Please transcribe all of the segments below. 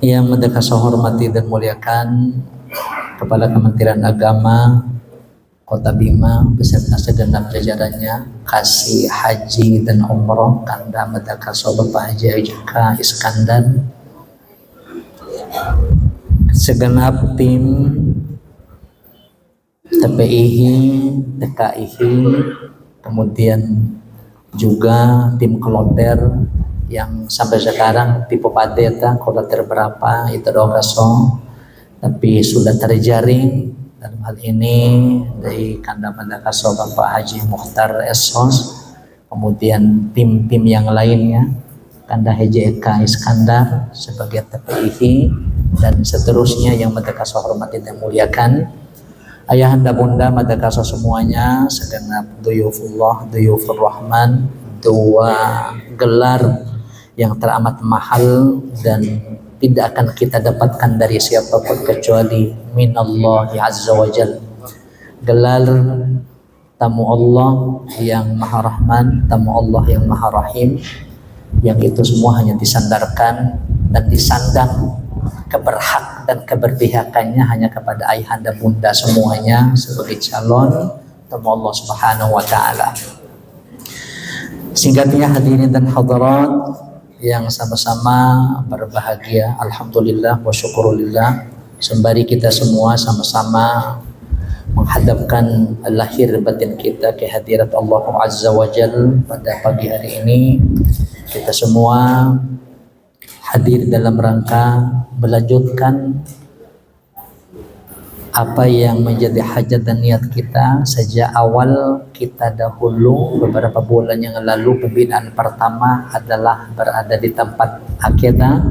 Yang mendekat saya hormati dan muliakan Kepala Kementerian Agama Kota Bima beserta segenap jajarannya, Kasih Haji dan Umroh Kanda Medaka Bapak Haji Ejaka Iskandar, segenap tim TPIHI, TKIHI, kemudian juga tim kloter yang sampai sekarang tipe padeta kloter berapa itu dokaso, tapi sudah terjaring dalam hal ini dari Kanda Medakaso Bapak Haji Mukhtar Esos, kemudian tim-tim yang lainnya Kanda Haji Eka Iskandar sebagai TPIHI dan seterusnya yang Medakaso hormati dan muliakan. Ayahanda bunda Medakaso semuanya, segenap duyufullah, duyufur rahman, dua gelar yang teramat mahal dan tidak akan kita dapatkan dari siapapun kecuali minallahi azza wa jal. Gelar tamu Allah yang maha rahman, tamu Allah yang maha rahim, yang itu semua hanya disandarkan dan disandang keberhak dan keberpihakannya hanya kepada ayahanda bunda semuanya sebagai calon tamu Allah subhanahu wa ta'ala. Singkatnya hadirin dan hadirat yang sama-sama berbahagia, alhamdulillah wa syukurillah, sembari kita semua sama-sama menghadapkan lahir batin kita ke hadirat Allah Azza wa Jal pada pagi hari ini. Kita semua hadir dalam rangka melanjutkan apa yang menjadi hajat dan niat kita sejak awal kita dahulu beberapa bulan yang lalu. Pembinaan pertama adalah berada di tempat akikah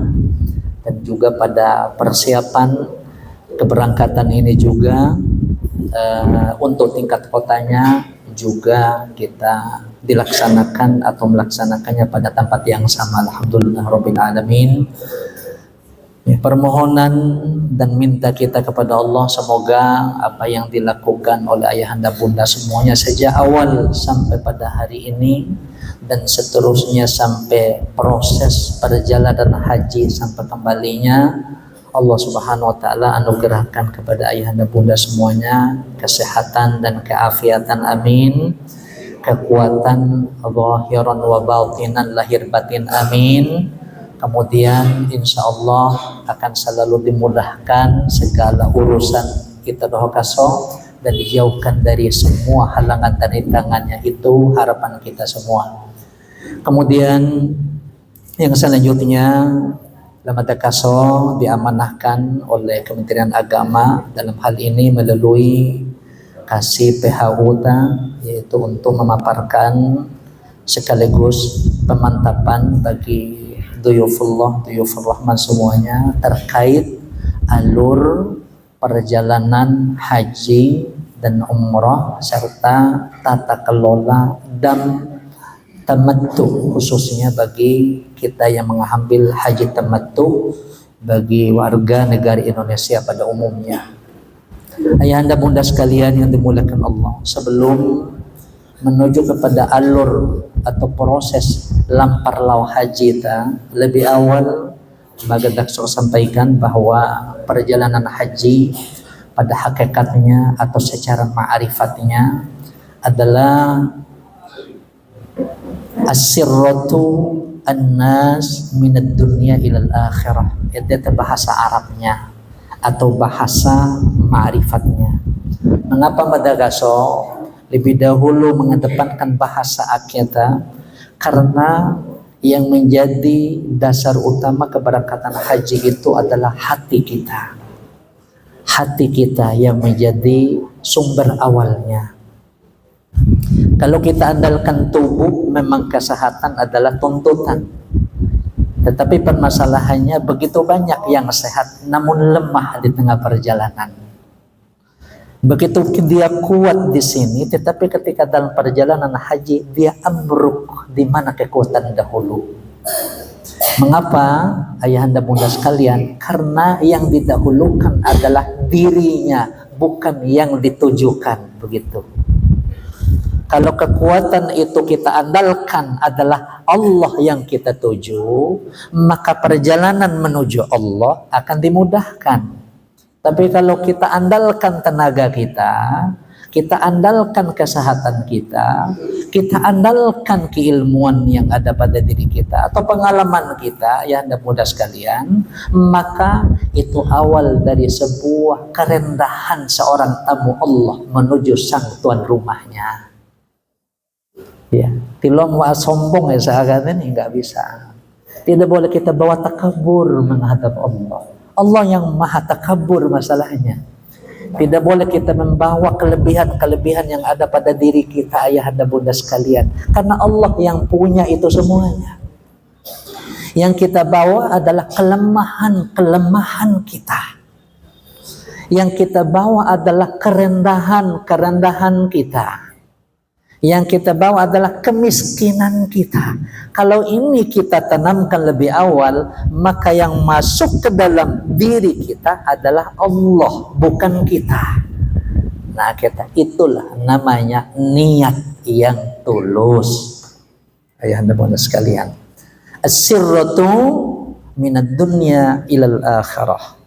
dan juga pada persiapan keberangkatan ini juga untuk tingkat kotanya juga kita dilaksanakan atau melaksanakannya pada tempat yang sama. Alhamdulillah Rabbil Alamin. Permohonan dan minta kita kepada Allah semoga apa yang dilakukan oleh ayahanda bunda semuanya sejak awal sampai pada hari ini dan seterusnya sampai proses perjalanan haji sampai kembalinya, Allah subhanahu wa ta'ala anugerahkan kepada ayahanda bunda semuanya kesehatan dan keafiatan, amin, kekuatan zahiran wa batinan, lahir batin, amin. Kemudian insya Allah akan selalu dimudahkan segala urusan kita dohakaso dan dijauhkan dari semua halangan dan rintangannya, itu harapan kita semua. Kemudian yang selanjutnya Lamadakaso diamanahkan oleh Kementerian Agama dalam hal ini melalui Kasih PHUTA, yaitu untuk memaparkan sekaligus pemantapan bagi duyufullah, duyufur rahman semuanya terkait alur perjalanan haji dan umrah serta tata kelola dan tamattu, khususnya bagi kita yang mengambil haji tamattu bagi warga negara Indonesia pada umumnya. Ayahanda bunda sekalian yang dimuliakan Allah, sebelum menuju kepada alur atau proses lampar lau haji kita, lebih awal magadak saya sampaikan bahwa perjalanan haji pada hakikatnya atau secara ma'rifatnya adalah as-sirratu an-nas minad dunya ilal akhirah. Itu bahasa Arabnya atau bahasa ma'rifatnya. Mengapa Madagaso lebih dahulu mengedepankan bahasa akikah? Karena yang menjadi dasar utama keberangkatan haji itu adalah hati kita. Hati kita yang menjadi sumber awalnya. Kalau kita andalkan tubuh, memang kesehatan adalah tuntutan. Tetapi permasalahannya begitu banyak yang sehat namun lemah di tengah perjalanan. Begitu dia kuat di sini, tetapi ketika dalam perjalanan haji dia ambruk di mana kekuatan dahulu. Mengapa ayahanda bunda sekalian? Karena yang didahulukan adalah dirinya, bukan yang ditujukan, begitu. Kalau kekuatan itu kita andalkan adalah Allah yang kita tuju, maka perjalanan menuju Allah akan dimudahkan. Tapi kalau kita andalkan tenaga kita andalkan kesehatan kita andalkan keilmuan yang ada pada diri kita atau pengalaman kita, ya anda mudah sekalian, maka itu awal dari sebuah kerendahan seorang tamu Allah menuju sang tuan rumahnya. Ya, tilom wa sombong ya sahabat ini nggak bisa. Tidak boleh kita bawa takabur menghadap Allah. Allah yang maha takabur masalahnya. Tidak boleh kita membawa kelebihan-kelebihan yang ada pada diri kita, ayahanda bunda sekalian. Karena Allah yang punya itu semuanya. Yang kita bawa adalah kelemahan-kelemahan kita. Yang kita bawa adalah kerendahan-kerendahan kita. Yang kita bawa adalah kemiskinan kita. Kalau ini kita tanamkan lebih awal, maka yang masuk ke dalam diri kita adalah Allah, bukan kita. Nah, itulah namanya niat yang tulus. Ayahanda bunda sekalian, as-sirratu minad dunya ilal akhirah.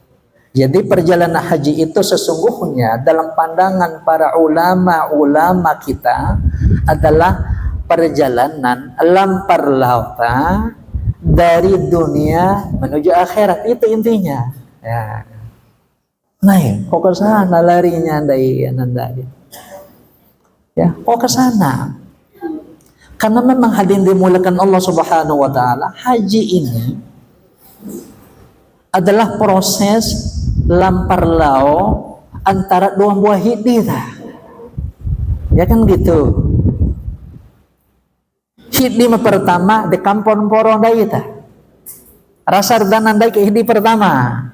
Jadi perjalanan haji itu sesungguhnya dalam pandangan para ulama kita adalah perjalanan lampar lauta dari dunia menuju akhirat. Itu intinya. Ya. Nah, kok ke sana larinya andai. Ya, kok ke sana? Karena memang hadirin dimulakan Allah Subhanahu wa taala, haji ini adalah proses lampar lau antara dua buah hidi ya kan gitu. Hidi pertama di kampung porondai rasar danandai ke hidi pertama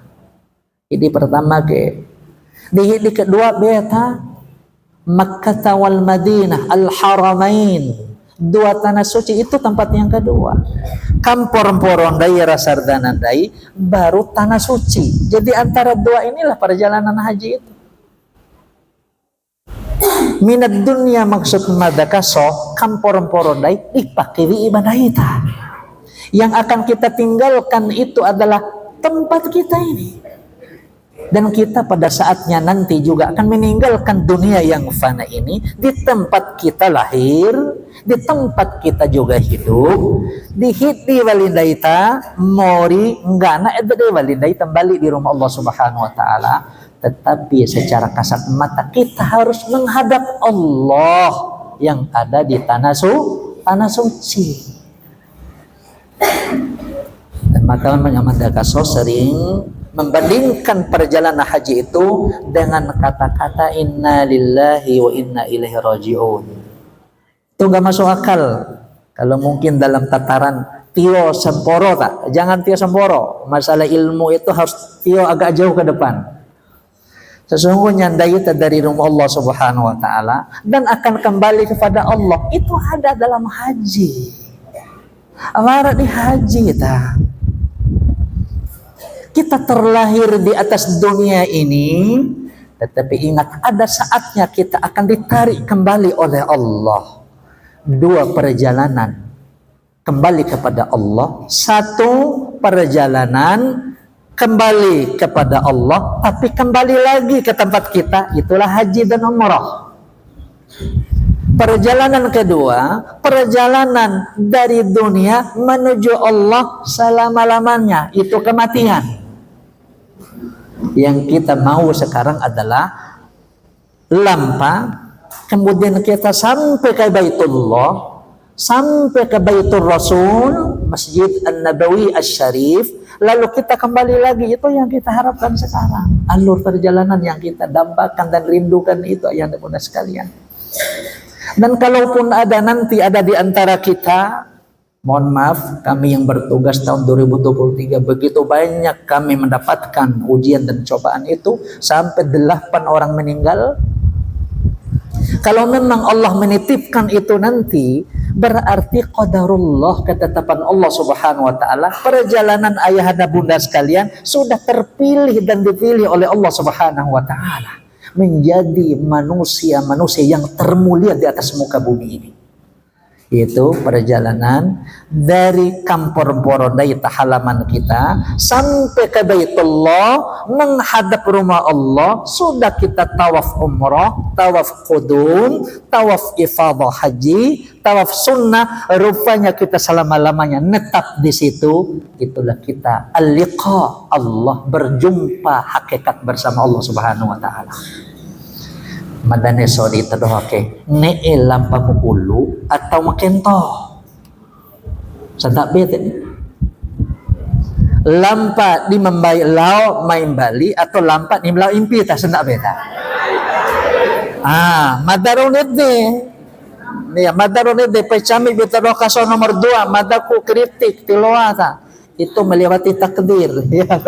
ke di hidi kedua beta Makkah wal Madinah al Haramain, dua tanah suci itu tempat yang kedua. Kampor-porondai rasar danandai baru tanah suci. Jadi antara dua inilah perjalanan haji itu. Minat dunia maksud madakaso kampor-porondai dipakiri ibadah kita. Yang akan kita tinggalkan itu adalah tempat kita ini. Dan kita pada saatnya nanti juga akan meninggalkan dunia yang fana ini. Di tempat kita lahir, di tempat kita juga hidup, di hidi walindaita mori enggana edde walindai kembali di rumah Allah Subhanahu wa taala. Tetapi secara kasat mata kita harus menghadap Allah yang ada di tanah suci. Dan maka Amanda Kaso sering membandingkan perjalanan haji itu dengan kata-kata inna lillahi wa inna ilaihi raji'un. Itu gak masuk akal. Kalau mungkin dalam tataran Tio semporo tak? Jangan Tio semporo. Masalah ilmu itu harus Tio agak jauh ke depan. Sesungguhnya dayita dari rumah Allah Subhanahu wa taala dan akan kembali kepada Allah. Itu ada dalam haji. Amara di haji kita terlahir di atas dunia ini, tetapi ingat ada saatnya kita akan ditarik kembali oleh Allah. Dua perjalanan kembali kepada Allah. Satu perjalanan kembali kepada Allah, tapi kembali lagi ke tempat kita, itulah haji dan umrah. Perjalanan kedua, perjalanan dari dunia menuju Allah selama-lamanya, itu kematian. Yang kita mau sekarang adalah lampa, kemudian kita sampai ke Baitullah, sampai ke Baitur Rasul, Masjid An-Nabawi Asy-Syarif, lalu kita kembali lagi. Itu yang kita harapkan sekarang. Alur perjalanan yang kita dambakan dan rindukan itu, yang mudah sekalian. Dan kalaupun ada nanti ada di antara kita, mohon maaf, kami yang bertugas tahun 2023 begitu banyak kami mendapatkan ujian dan cobaan itu sampai 8 orang meninggal. Kalau memang Allah menitipkan itu nanti, berarti qadarullah, ketetapan Allah Subhanahu wa taala, perjalanan ayahanda bunda sekalian sudah terpilih dan dipilih oleh Allah Subhanahu wa taala. menjadi manusia-manusia yang termulia di atas muka bumi ini. Yaitu perjalanan dari kampung Borodai halaman kita sampai ke Baitullah menghadap rumah Allah. Sudah kita tawaf umrah, tawaf qudum, tawaf ifadah haji, tawaf sunnah, rupanya kita selama-lamanya netap di situ. Itulah kita al-liqa, Allah berjumpa hakikat bersama Allah Subhanahu wa taala. Madane sodi tadohake ne lampa mukulu atau makento santak bete lampa di membai lau main bali atau lampa di melau impita santak beta madarunit nih madarunit de pecami beta kaso nomor 2 madaku kritik tiloata itu melewati takdir ya.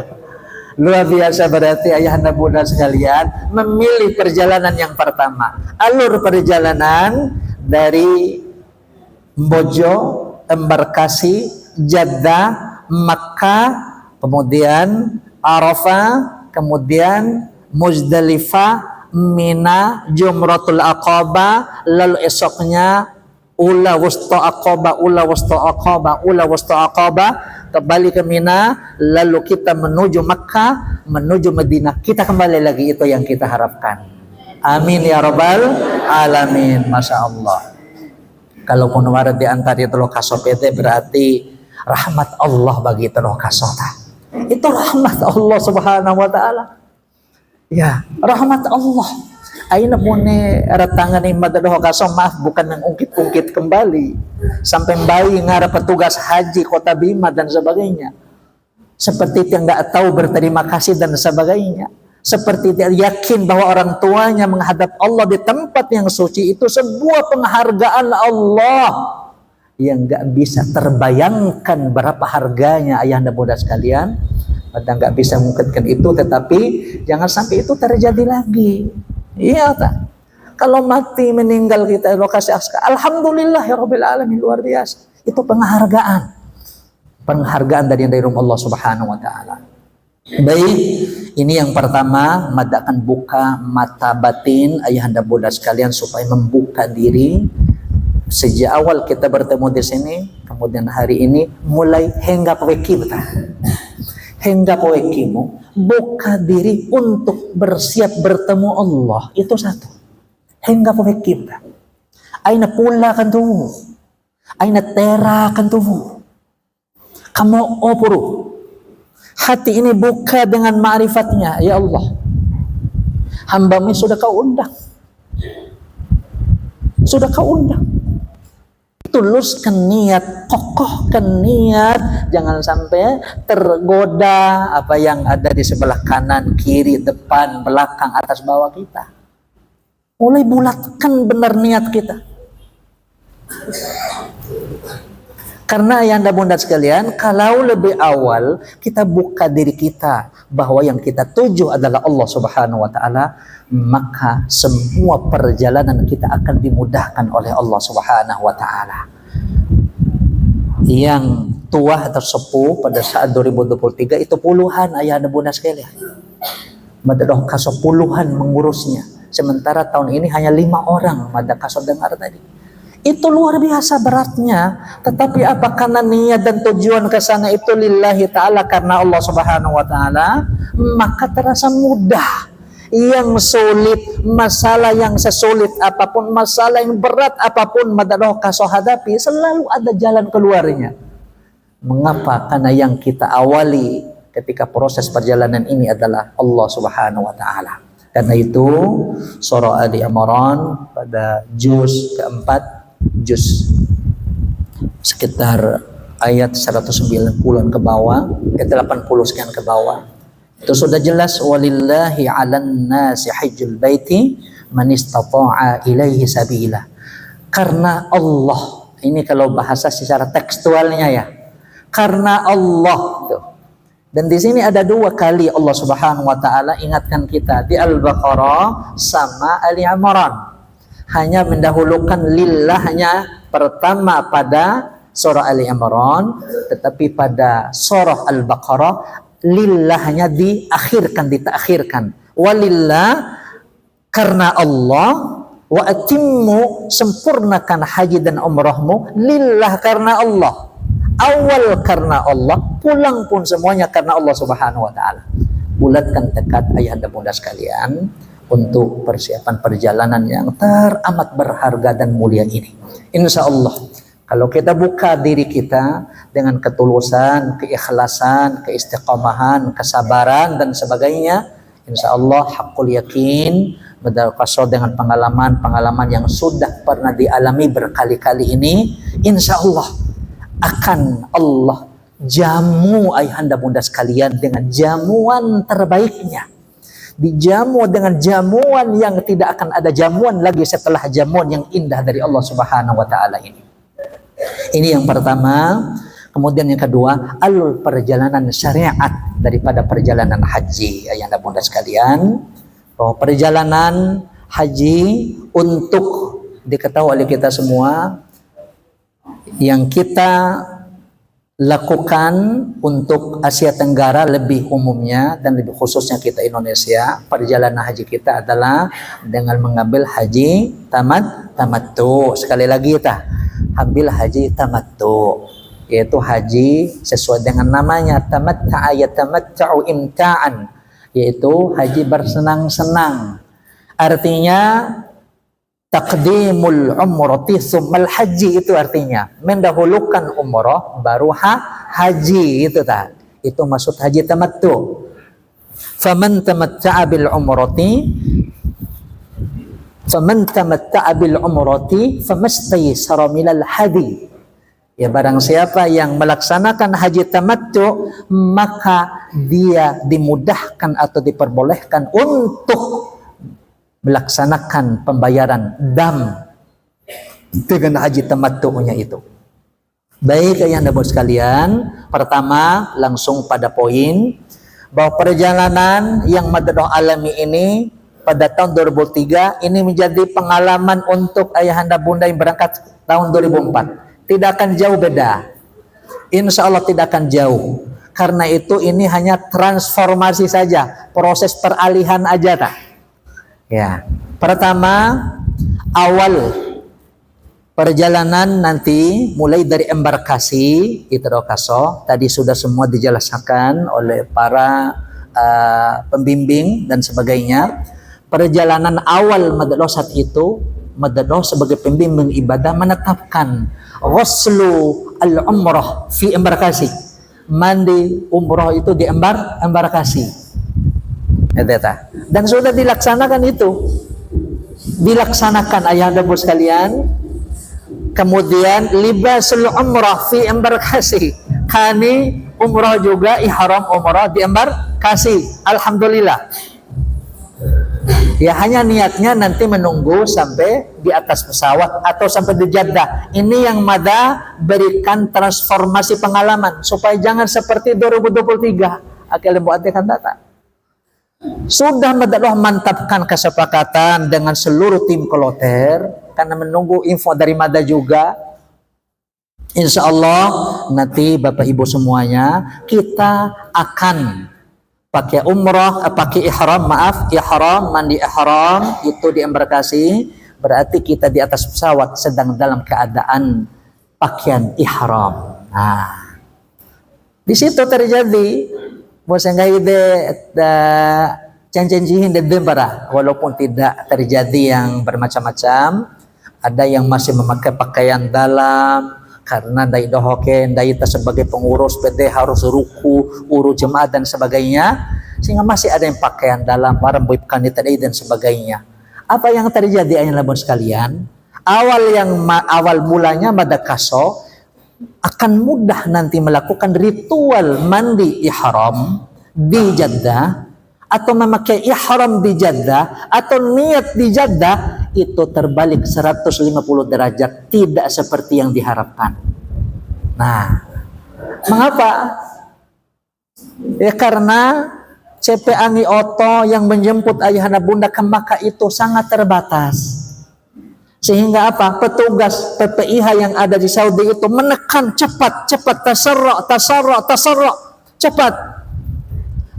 Luar biasa berarti ayahanda bunda sekalian memilih perjalanan yang pertama. Alur perjalanan dari Mbojo, Embarkasi, Jeddah, Makkah, kemudian Arafah, kemudian Muzdalifah, Mina, Jumratul Aqabah, lalu esoknya Ula Wusta Aqabah, kembali ke Mina, lalu kita menuju Makkah, menuju Madinah, kita kembali lagi. Itu yang kita harapkan. Amin ya rabbal alamin. Masya Allah. Kalau kunwara di antara itu kasopete berarti rahmat Allah bagi itu kasota. Itu rahmat Allah Subhanahu wa taala. Ya, rahmat Allah. Aina pune ratangan ni madadoh kaso, maaf bukan mengungkit-ungkit kembali sampai bayi ngarap petugas haji kota Bima dan sebagainya, seperti dia nggak tahu berterima kasih dan sebagainya, seperti dia yakin bahwa orang tuanya menghadap Allah di tempat yang suci. Itu sebuah penghargaan Allah yang nggak bisa terbayangkan berapa harganya ayahanda bunda sekalian. Padahal nggak bisa mengungkitkan itu, tetapi jangan sampai itu terjadi lagi. Iya tak? Kalau mati meninggal kita lokasi aska, alhamdulillah ya rabbil alamin, luar biasa. Itu penghargaan dari Allah Subhanahu wa taala. Baik, ini yang pertama, mada akan buka mata batin ayahanda bunda sekalian supaya membuka diri. Sejak awal kita bertemu di sini, kemudian hari ini mulai henggap weki henggap wekimu, buka diri untuk bersiap bertemu Allah. Itu satu. Henggap weki aina pula kan tuh, aina tera kan tuh, kamu opuru hati ini buka dengan ma'rifatnya. Ya Allah, hamba-Mu sudah kau undang, tuluskan niat, kokohkan niat, jangan sampai tergoda apa yang ada di sebelah kanan, kiri, depan, belakang, atas, bawah kita. Mulai bulatkan benar niat kita. Karena ayahanda bunda sekalian, kalau lebih awal kita buka diri kita bahwa yang kita tuju adalah Allah Subhanahu wa taala, maka semua perjalanan kita akan dimudahkan oleh Allah Subhanahu wa taala. Yang tua atau sepuh pada saat 2023 itu puluhan ayahanda bunda sekalian. Madadoh kaso puluhan mengurusnya. Sementara tahun ini hanya 5 orang mada kaso dengar tadi. Itu luar biasa beratnya, tetapi apa karena niat dan tujuan ke sana itu lillahi ta'ala, karena Allah Subhanahu wa ta'ala, maka terasa mudah. Yang sulit, masalah yang sesulit apapun, masalah yang berat apapun madadoh kaso hadapi, selalu ada jalan keluarnya. Mengapa? Karena yang kita awali ketika proses perjalanan ini adalah Allah Subhanahu wa ta'ala. Karena itu surah Ali Imran pada juz keempat, juz sekitar ayat 190-an ke bawah, ke 80 sekian ke bawah, itu sudah jelas, walillahi 'alan nasi hajjul baiti man istata'a ilaihi sabila. Karena Allah, ini kalau bahasa secara tekstualnya ya, karena Allah tuh. Dan di sini ada 2 kali Allah Subhanahu wa taala ingatkan kita, di Al-Baqarah sama Ali Imran. Hanya mendahulukan lillahnya pertama pada surah Ali Imran, tetapi pada surah Al-Baqarah lillahnya ditakhirkan. Walillah karena Allah, wa atimmu, sempurnakan haji dan umrahmu lillah, karena Allah. Awal karena Allah, pulang pun semuanya karena Allah Subhanahu wa taala. Bulatkan tekad ayahanda bunda sekalian untuk persiapan perjalanan yang teramat berharga dan mulia ini. Insya Allah, kalau kita buka diri kita dengan ketulusan, keikhlasan, keistiqamahan, kesabaran dan sebagainya, insya Allah hakul yakin berdasarkan dengan pengalaman-pengalaman yang sudah pernah dialami berkali-kali ini, insya Allah akan Allah jamu ayahanda bunda sekalian dengan jamuan terbaiknya. Dijamu dengan jamuan yang tidak akan ada jamuan lagi setelah jamuan yang indah dari Allah Subhanahu wa taala ini. Ini yang pertama. Kemudian yang kedua, alur perjalanan syariat daripada perjalanan haji ayahanda bunda sekalian. Bahwa perjalanan haji untuk diketahui oleh kita semua, yang kita lakukan untuk Asia Tenggara lebih umumnya dan lebih khususnya kita Indonesia, perjalanan haji kita adalah dengan mengambil haji tamattu. Sekali lagi kita ambil haji tamattu, yaitu haji sesuai dengan namanya, tamatta'a yatamatta'u imta'an, yaitu haji bersenang-senang. Artinya taqdimul umrati tsummal haji, itu artinya mendahulukan umrah baru haji, itu tak. Itu maksud haji tamattu. Faman tamatta'a bil umrati famastaysara minal hadi. Ya, barang siapa yang melaksanakan haji tamattu, maka dia dimudahkan atau diperbolehkan untuk melaksanakan pembayaran dam dengan haji tamattu'nya itu. Baik ayahanda bunda sekalian, pertama langsung pada poin bahwa perjalanan yang Madinah alami ini pada tahun 2003 ini menjadi pengalaman untuk ayahanda bunda yang berangkat tahun 2004. Tidak akan jauh beda. Insya Allah tidak akan jauh. Karena itu ini hanya transformasi saja, proses peralihan aja tak. Ya, pertama awal perjalanan nanti mulai dari embarkasi itu kaso. Tadi sudah semua dijelaskan oleh para pembimbing dan sebagainya. Perjalanan awal madrasah itu, madrasah sebagai pembimbing ibadah menetapkan ghuslu al-umrah fi embarkasi. Mandi umrah itu di embarkasi. Dan sudah dilaksanakan itu. Dilaksanakan ayahanda bunda sekalian. Kemudian libasul umrah fi embarkasi. Kani umrah juga, ihram umrah di embarkasi. Alhamdulillah. Ya, hanya niatnya nanti menunggu sampai di atas pesawat atau sampai di Jeddah. Ini yang Mada berikan transformasi pengalaman supaya jangan seperti 2023 akhir lembu akan datang. Sudah Mada mantapkan kesepakatan dengan seluruh tim kloter karena menunggu info dari Mada juga. Insya Allah nanti Bapak Ibu semuanya kita akan pakai umrah, pakai ihram, mandi ihram itu di embarkasi, berarti kita di atas pesawat sedang dalam keadaan pakaian ihram. Nah, di situ terjadi walaupun tidak terjadi yang bermacam-macam, ada yang masih memakai pakaian dalam karena dai dohoken, dai sebagai pengurus PD harus ruku, urus jemaah dan sebagainya, sehingga masih ada yang pakaian dalam, barang bukan tadi dan sebagainya. Apa yang terjadi ayahanda bunda sekalian? Awal mulanya madakaso akan mudah nanti melakukan ritual mandi ihram di Jeddah atau memakai ihram di Jeddah atau niat di Jeddah, itu terbalik 150 derajat, tidak seperti yang diharapkan. Nah, mengapa? Ya karena CP Angi Oto yang menjemput ayahanda bunda ke Makkah itu sangat terbatas. Sehingga apa? Petugas PPIH yang ada di Saudi itu menekan cepat, tasarruk, cepat.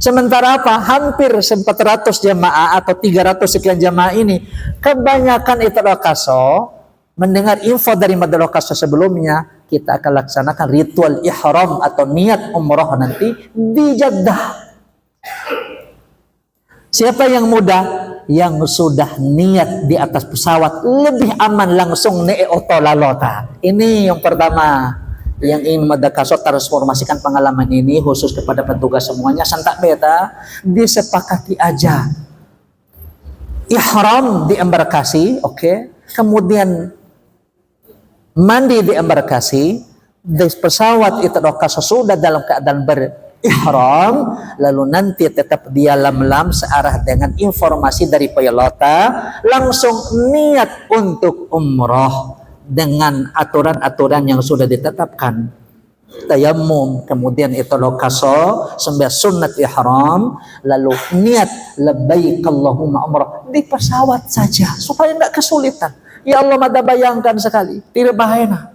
Sementara apa? Hampir 400 jamaah atau 300 sekian jamaah ini, kebanyakan itu kaso mendengar info dari Madrasah kaso sebelumnya, kita akan laksanakan ritual ihram atau niat umrah nanti di Jeddah. Siapa yang mudah? Yang sudah niat di atas pesawat, lebih aman langsung oto lalota. Ini yang pertama. Yang ingin Madakaso transformasikan pengalaman ini khusus kepada petugas semuanya, santak beta disepakati aja ihram di embarkasi, kemudian mandi di embarkasi, di pesawat itu Madakaso sudah dalam keadaan berihram, lalu nanti tetap dia lam searah dengan informasi dari pilota, langsung niat untuk umroh dengan aturan-aturan yang sudah ditetapkan. Tayammum, kemudian itu lokaso, sembah sunat ihram, lalu niat labbaik Allahumma umrah di pesawat saja supaya tidak kesulitan. Ya Allah, mada bayangkan sekali, tidak bahaya.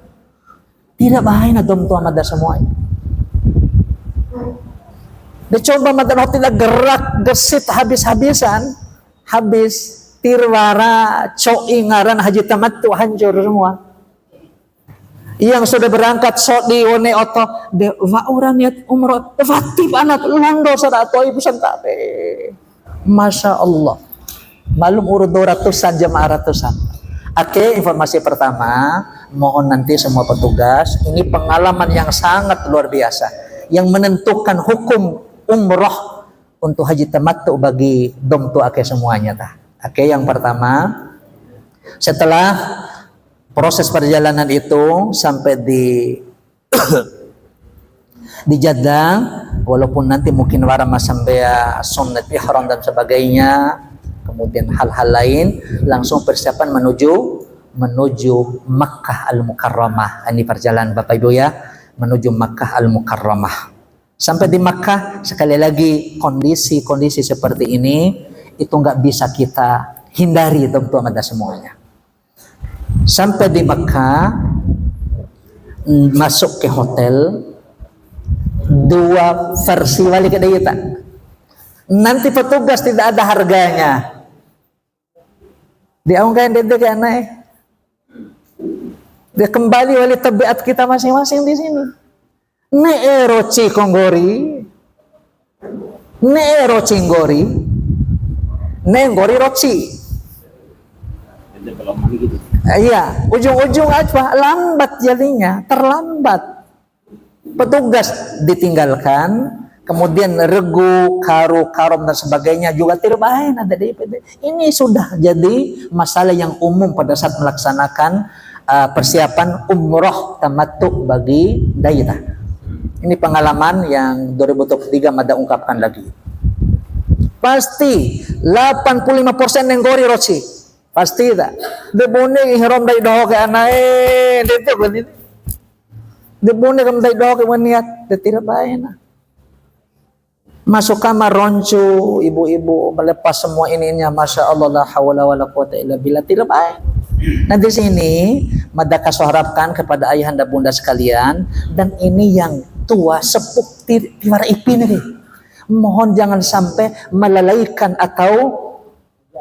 Tidak bahaya dom tua mada semua. Dicoba mada tidak gerak gesit habis-habisan, habis tirwara coingaran haji tamattu hancur semua. Yang sudah berangkat di one oto de wa niat umroh fatib anak londo sada ibu santape. Masya Allah, malum urut 200-an jamaah ratusan. Informasi pertama, mohon nanti semua petugas, ini pengalaman yang sangat luar biasa yang menentukan hukum umroh untuk haji tamattu bagi dom tu semuanya tah. Yang pertama, setelah proses perjalanan itu sampai di di Jeddah, walaupun nanti mungkin warama sampai sunnat ihram dan sebagainya, kemudian hal-hal lain, langsung persiapan menuju Makkah Al-Mukarramah. Ini perjalanan Bapak Ibu ya, menuju Makkah Al-Mukarramah. Sampai di Makkah, sekali lagi kondisi seperti ini itu nggak bisa kita hindari, teman-teman ada semuanya. Sampai di Makkah, masuk ke hotel, dua versi wali kedai. Nanti petugas tidak ada harganya. Diaungkan dia naik. Dia kembali wali tabiat kita masing-masing di sini. Neero Cikonggori, Neero Cinggori, Nenggori Roci. Iya, ujung-ujung aja lambat jadinya, terlambat. Petugas ditinggalkan, kemudian regu, karom dan sebagainya juga terbaik ada di IPD. Ini sudah jadi masalah yang umum pada saat melaksanakan persiapan umroh tamattu bagi daerah. Ini pengalaman yang 2023 Mada ungkapkan lagi. Pasti 85% yang gori roci. Pasti tak. Debone ihram dai doh ke anae, dete begitu. Debone kam dai doh ke niat, tidak baik nah. Masuk kamar roncu, ibu-ibu melepas semua ininya, masya Allah la hawla wala quwata illa billah, tidak baik. Nah di sini Madakaso harapkan kepada ayahanda bunda sekalian, dan ini yang tua sepuh tiwara ipin ini, mohon jangan sampai melalaikan atau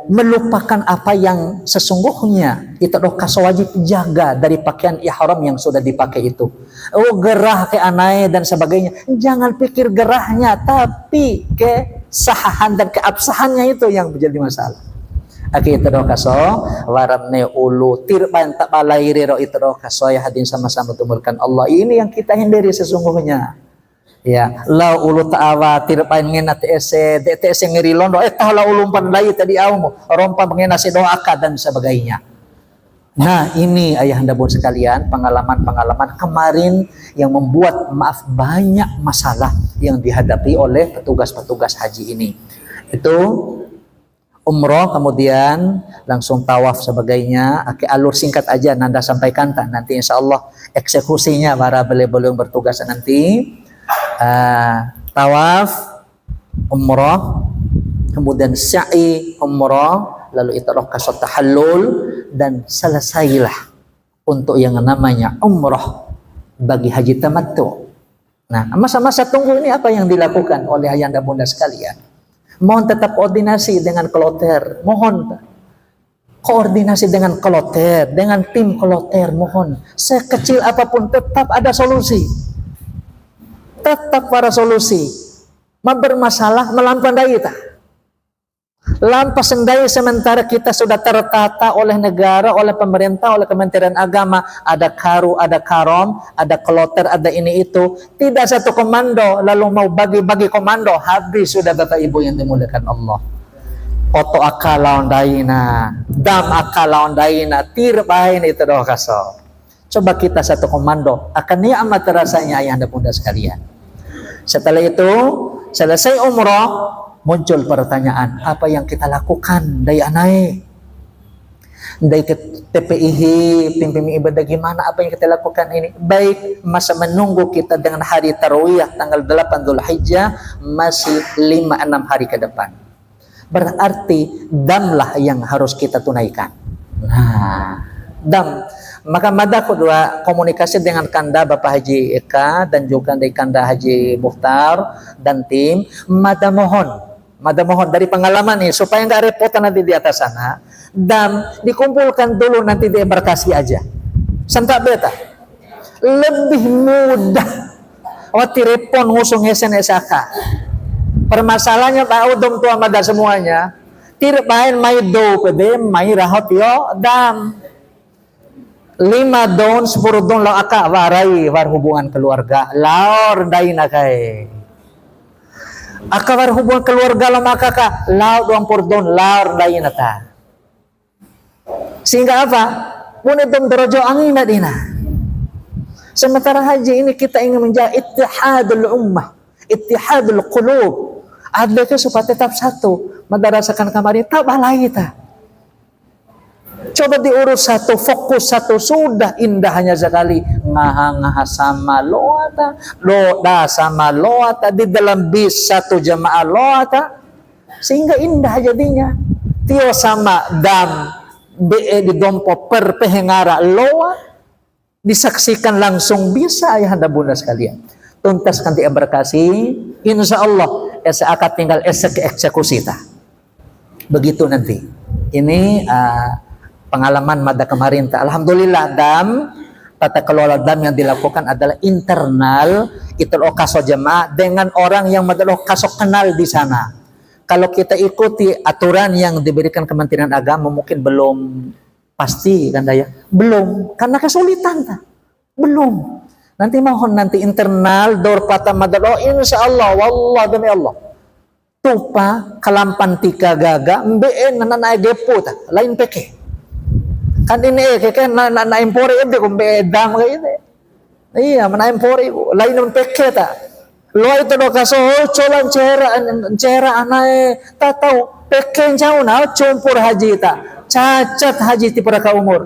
melupakan apa yang sesungguhnya itu kaso wajib jaga dari pakaian ihram yang sudah dipakai itu. Oh gerah ke anai dan sebagainya, jangan pikir gerahnya, tapi kesahahan dan keabsahannya itu yang menjadi masalah. Itu kaso waramne ulu tirban tak balairi ro itu kaso ya hadirin sama-sama tumurkan Allah. Ini yang kita hindari sesungguhnya. Ya, la ulu ta'awa tirpain ngena TSC, DTSC ngirilondo, tah ulu umpan layu tadi awmu, rompa mengena si doaka dan sebagainya. Nah, ini ayahanda bun sekalian, pengalaman-pengalaman kemarin yang membuat maaf banyak masalah yang dihadapi oleh petugas-petugas haji ini. Itu umroh, kemudian langsung tawaf sebagainya. Alur singkat aja Nanda sampaikan, nanti insya Allah eksekusinya para beliau-beliau yang bertugas nanti. Tawaf umroh, kemudian sa'i umroh, lalu itarah kasat tahallul, dan selesailah untuk yang namanya umroh bagi haji tamattu. Nah, masa-masa tunggu ini apa yang dilakukan oleh ayahanda bunda sekalian? Mohon tetap koordinasi dengan kloter, mohon koordinasi dengan kloter, dengan tim kloter, mohon sekecil apapun tetap ada solusi, tetap ada solusi. Bermasalah melampaui kita, lampas sendai sementara kita sudah tertata oleh negara, oleh pemerintah, oleh Kementerian Agama, ada karu, ada karom, ada kloter, ada ini itu, tidak satu komando lalu mau bagi-bagi komando, habis sudah Bapak Ibu yang dimuliakan Allah. Oto akalaon daina, dam akalaon daina, tirbain itu doa kaso. Coba kita satu komando, akan ni'mat rasanya ayahanda bunda sekalian. Setelah itu selesai umroh, muncul pertanyaan, apa yang kita lakukan dari anai, dari TPIH, pimpin ibadah gimana, apa yang kita lakukan ini? Baik, masa menunggu kita dengan hari Tarawih tanggal 8 Dzulhijjah masih 5-6 hari ke depan. Berarti damlah yang harus kita tunaikan. Nah, dam. Maka mada kedua komunikasi dengan Kanda Bapak Haji Eka dan juga dari Kanda Haji Mukhtar dan tim. Mada mohon dari pengalaman nih supaya nggak repotan nanti di atas sana. Dan dikumpulkan dulu nanti di embarkasi aja. Santak beta. Lebih mudah. Wati repon ngusung SNSAK. Permasalahannya Pak Udom tua mada semuanya. Tidak main do pede mai rahot yo dam. 5 don 10 don lo aka warai war hubungan keluarga laor daina kai aka war hubungan keluarga lo maka ka lao 20 don laor daina ta sehingga apa punit dom dorojo angin dina. Sementara haji ini kita ingin menjaga ittihadul ummah, ittihadul qulub, ada itu supaya tetap satu. Madarasakan kemarin tak balai ta. Coba diurus satu, fokus satu, sudah indahnya sekali. Ngaha sama loata, loda sama loata, di dalam bis satu jamaah loata, sehingga indah jadinya. Tio sama dam, di dompo per pehengara loa, disaksikan langsung bisa ayahanda bunda sekalian. Tuntaskan di embarkasi, insya Allah, akan tinggal eksekusi. Begitu nanti. Ini pengalaman mada kemarin. Alhamdulillah dam tata kelola dam yang dilakukan adalah internal itu okaso jemaah dengan orang yang madalo kaso kenal di sana. Kalau kita ikuti aturan yang diberikan Kementerian Agama mungkin belum pasti kan ya, belum karena kesulitan belum. Nanti mohon nanti internal dor pata madalo insya Allah wallah demi Allah tupa kalampan tika gaga mbeen nanay gepo lain peke. Kan ini kayak na impori ide kung bedam kayak ini. Iya, mana impori lain ng peke ta. Lo itu do kaso colan cera anai tatau peke jauh na cumpur haji ta. Cacat haji ti para ka umur.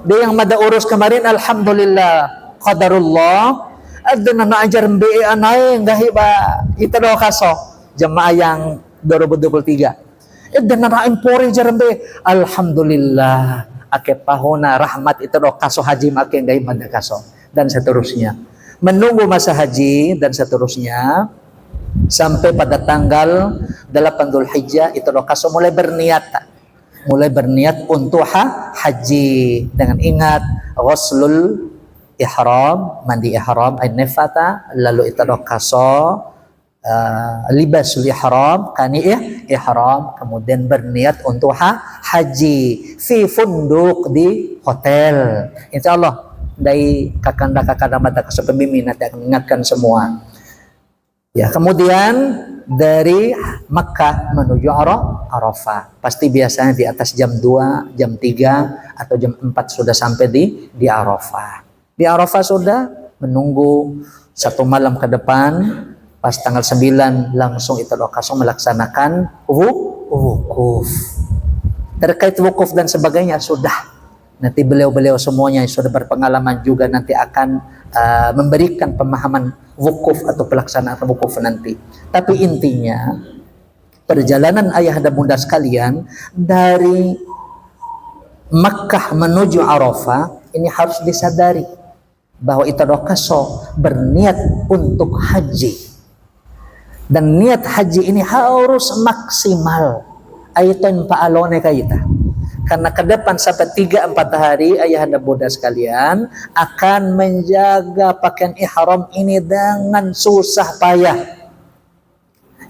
Dia yang mada urus kemarin alhamdulillah qadarullah ada na ajar mbe anai ngahi ba itu do kaso jemaah yang 2023. Dan narain jarambe alhamdulillah ake pahona rahmat itu do kaso haji make ngai manda kaso dan seterusnya menunggu masa haji dan seterusnya sampai pada tanggal 8 Dzulhijjah itu do kaso mulai berniat untuk haji dengan ingat ghuslul ihram mandi ihram nifata lalu itu do kaso libasul ihram kani ihram kemudian berniat untuk haji fi funduk di hotel insyaallah dari kakanda mata pembimbing nanti akan mengingatkan semua ya. Kemudian dari Makkah menuju Arafah pasti biasanya di atas jam 2 jam 3 atau jam 4 sudah sampai di Arafah sudah menunggu 1 malam ke depan. Pas tanggal 9 langsung itu lokasi melaksanakan wukuf. Terkait wukuf dan sebagainya sudah. Nanti beliau-beliau semuanya yang sudah berpengalaman juga nanti akan memberikan pemahaman wukuf atau pelaksanaan wukuf nanti. Tapi intinya perjalanan ayahanda bunda sekalian dari Makkah menuju Arafah ini harus disadari bahwa itu dokaso berniat untuk haji, dan niat haji ini harus maksimal. Aiton paalone kaita, karena ke depan sampai 3-4 hari ayahanda bunda sekalian akan menjaga pakaian ihram ini dengan susah payah.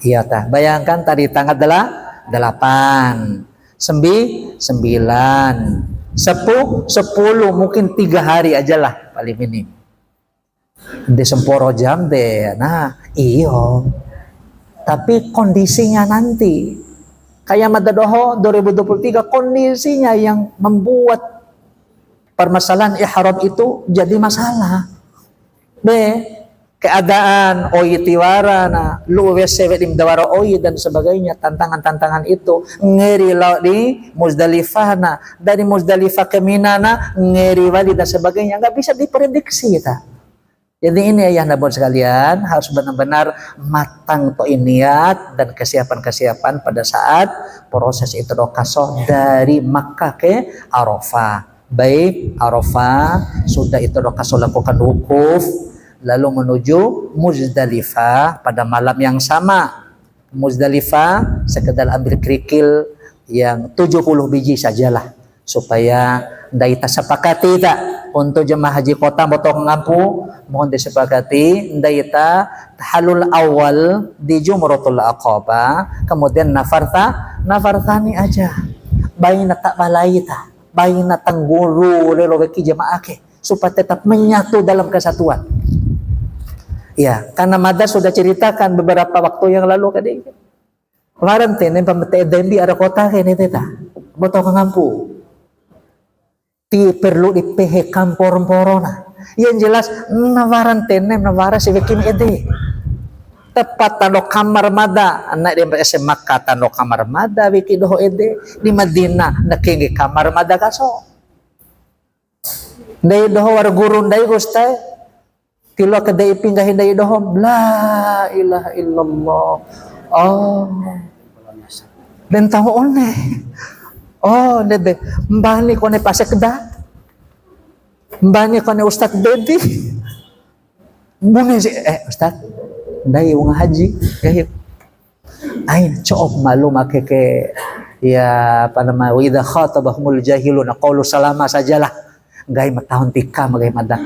Iya tah, bayangkan tadi tanggal 8, 9, 10, mungkin 3 hari aja lah paling minim. Di semporo jam deh. Nah, iyo. Tapi kondisinya nanti kayak Madadoho 2023, kondisinya yang membuat permasalahan ihram itu jadi masalah. B, keadaan oi tiwara na luwes sewet imdawara oi dan sebagainya, tantangan-tantangan itu ngeri laut di Muzdalifah na, dari Muzdalifah ke Mina na ngeri wali dan sebagainya, nggak bisa diprediksi kita. Jadi ini ayah nabun sekalian harus benar-benar matang to niat dan kesiapan-kesiapan pada saat proses itdokaso dari Makkah ke Arafah. Baik Arafah sudah itdokaso lakukan wukuf, lalu menuju Muzdalifah pada malam yang sama. Muzdalifah sekedar ambil kerikil yang 70 biji sajalah, supaya daita sepakati tak untuk jemaah haji kota botong ngampu, mohon disepakati daita tahalul awal di Jumratul Aqabah, kemudian nafartani aja baina tak balaita baina tangguru leloweki jemaah ke, supaya tetap menyatu dalam kesatuan. Ya, karena Mada sudah ceritakan beberapa waktu yang lalu tadi. Kemarin tenen pemete dendi ada kota kene teta. Botong ngampu. Ti perlu dipehe kampor-porona. Yang jelas nawaran tenem nawara si wekin ede. Tepat tano kamar Mada, anak dia SM Makkah tano kamar Mada wiki doho ede di Madinah nakingi kamar Mada kaso. Dai doho war gurun dai gustai. Tilo kedai pinggahin dai doho. La ilaha illallah. Oh. Dan tahu one. Oh, dede, mbani kone pasek da, mbani kone Ustad Dedi, mbuni si, Ustad, dai wong haji, gahit, ain coop malu make ke, ya apa nama, wida khatabahumul jahiluna qaulu salama sajalah, gay matahun tika magay mada,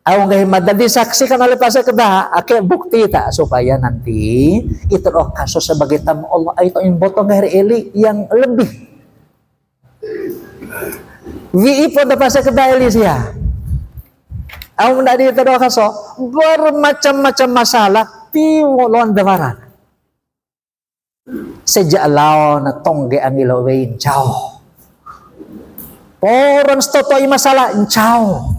awang gay mada disaksikan oleh pasek da, ake bukti tak supaya nanti itu kasus sebagai tamu Allah itu botong dari eli yang lebih. Vi pun dapat sekedar Elisia. Aku tidak diterima kaso bermacam-macam masalah tiwolon dewaran. Sejak lawan tongge angilo wein cao. Poron stotoi masalah cao.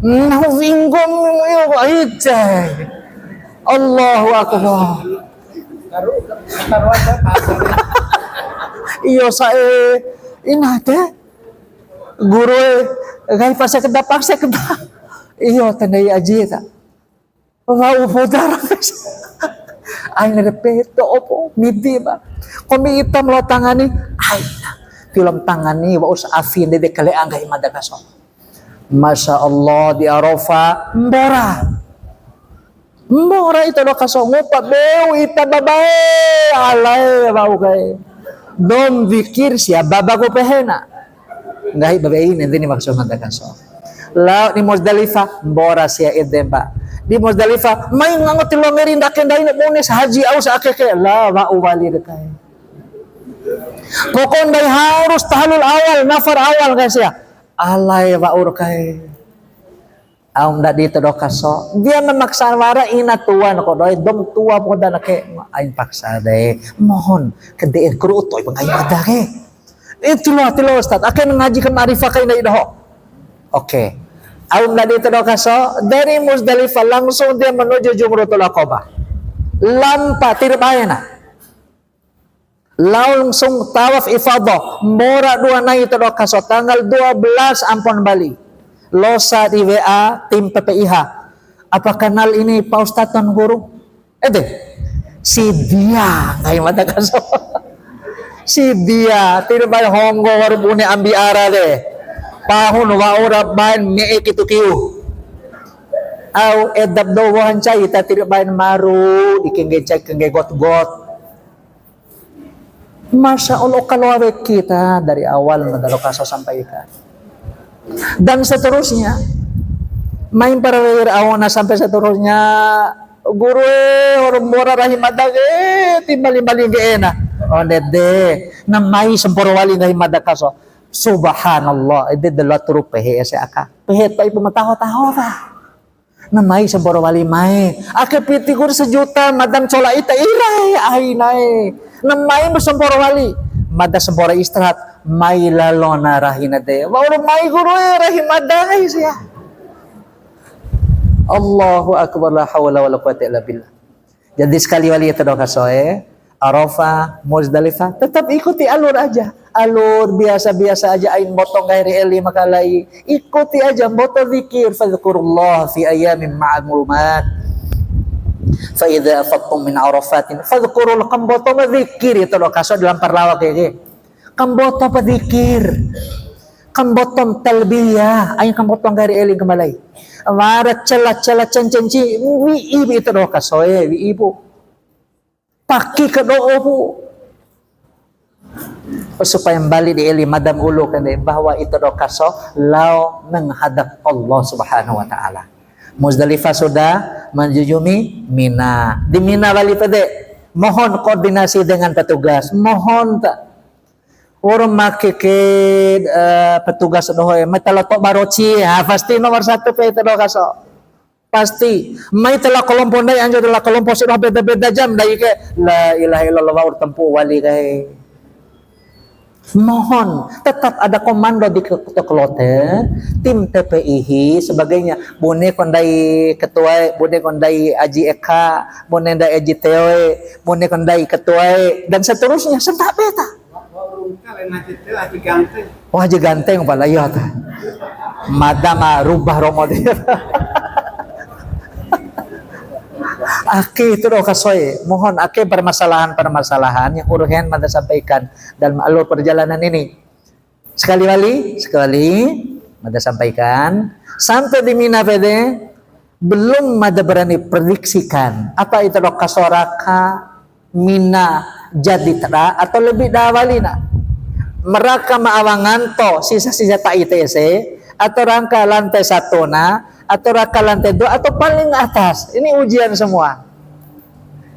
Nah winggom yo aja. Allahu akbar. Iyo saya inade. Guru gai pasal kedah iyo tandai aji tak mau podar ay repeto opo midi ba komi itam lo tangani ay film tangani wa us afin de kale anggai madagaso. Masya Allah di Arafah mbora itu lo kaso ngupa beu ita babae alay bau kai dom zikir sia babago pehena nggak babae nanti ni maksud madagaso. Laut di Muzdalifah mbora sia edemba di Muzdalifah may ngangot lo merinda kendai na bones haji aus akeke la wa ubali dekai kokon dai harus tahlul awal nafar awal guys ya alay wa urkai aum da di tedokaso dia memaksa wara ina tuan ko doi dom tua po da ke ain paksa deh mohon kede kru toy bangai ada ke itulah Ustaz akan ngaji ke ma'rifah kay na idaho. Oke. Aum na dito daw kaso, dari Muzdalifah langsung dia menuju Jumratul Aqabah. Lampa tirbayan na. Langsung tawaf ifadah. Mora dua na ito daw kaso, tanggal 12 ampon Bali. Losa di WA tim PPIH. Apa kenal ini Pak Ustaz Tuan Guru? Si dia ngayon mata kaso. Si dia tirba honggo warbune ambi ara de pahun wa ora bain me kitu kiu Au edap dowahan cai ta tidak bain maru dikengge cai kengge got-got. Masya Allah kalau awet kita dari awal madalokasa sampaikan. Dan seterusnya main para awana sampai seterusnya guru orang mora rahimadag timbali-bali geena dede namai semporo wali rahimadaga subhanallah ide dala turu pehe aka pehe pa ibu mataho-taho ta namai semporo wali mai ake piti gur sejuta madam cola ita irai ainai namai semporo wali mada semporo istirahat mai lalona rahinade wa orang mai guru rahimadag siya. Allahu akbar la haula wala quwata illa billah. Jadi sekali wali itu doa soe, Arafah, Muzdalifah, tetap ikuti alur aja. Alur biasa-biasa aja ain motong gairi eli makalai. Ikuti aja moto zikir fadhkurullah fi ayamin ma'lumat. Fa idza afattum min arafatin fadhkurul kamboto zikir itu doa so dalam parlawak ya. Kamboto zikir. Kambotom talbiyah, ain kambotom gairi eli kemalai. Warat celah-celah cencenci wi ibu itu doa kasoe wi ibu paki ke doa bu supaya balik di eli madam ulu kan bahwa itu doa kaso lau menghadap Allah Subhanahu wa taala. Muzdalifah sudah menjunjungi Mina. Di Mina balik pede mohon koordinasi dengan petugas, mohon tak orang make ke petugas dohoy mai talatok baroci pasti nomor 1 pe itu kaso pasti mai telah kelompok dai anjo telah kelompok sudah beda-beda jam dai ke la ilaha illallah wa tempu wali kai mohon tetap ada komando di kelote tim TPIH sebagainya bone kondai ketua bone kondai aji eka bone kondai aji tewe bone kondai ketua dan seterusnya serta beta. Wah aja ganteng pala iya ta. Madama rubah romodi. Ake itu doa kasoy. Mohon ake permasalahan-permasalahan yang urgen mada sampaikan dalam alur perjalanan ini. Sekali mada sampaikan sampai di Mina pede belum mada berani prediksikan apa itu doa kasoraka Mina jadi tera atau lebih dawalina. Mereka maawangan to sisa-sisa tak ITC atau rangka lantai 1 atau rangka lantai 2 atau paling atas. Ini ujian semua.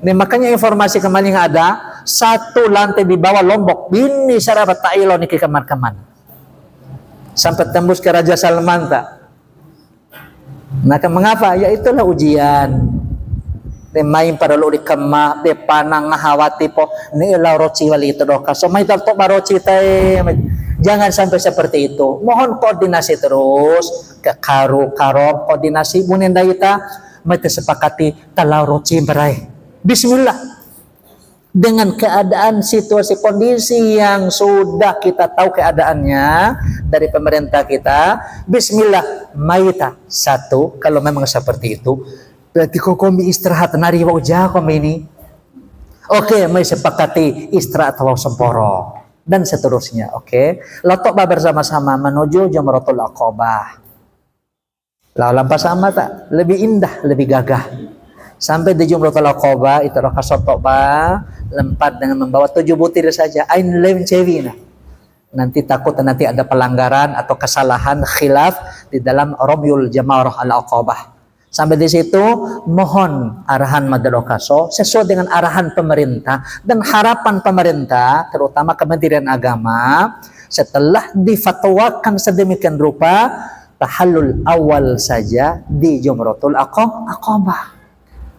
Ini makanya informasi kemarin ada 1 lantai di bawah Lombok. Ini sarabat tailo nih ke kaman-kaman. Sampai tembus ke Raja Salman tak. Nah mengapa? Ya itulah ujian. Main para lori kema de panang ngahawati po ni ila roci wali itu doka so may taltok baroci tay jangan sampai seperti itu mohon koordinasi terus ke karo koordinasi bunen dayita may tersepakati talau roci berai bismillah dengan keadaan situasi kondisi yang sudah kita tahu keadaannya dari pemerintah kita bismillah mayita 1 kalau memang seperti itu berarti komi istirahat nari wau jakom ini. Oke, mai sepakati istirahat wau semporo dan seterusnya. Oke, lotok bersama-sama menuju Jamratul Aqabah. Lalu lampas sama tak lebih indah, lebih gagah. Sampai di Jamratul Aqabah itu roh kasotok ba lempat dengan membawa 7 butir saja. Ain lem cewina. Nanti takut nanti ada pelanggaran atau kesalahan khilaf di dalam Ramyul Jamarah Al-Aqabah. Sampai di situ mohon arahan Madarokaso sesuai dengan arahan pemerintah dan harapan pemerintah terutama Kementerian Agama setelah difatwakan sedemikian rupa tahallul awal saja di Jamratul Aqabah.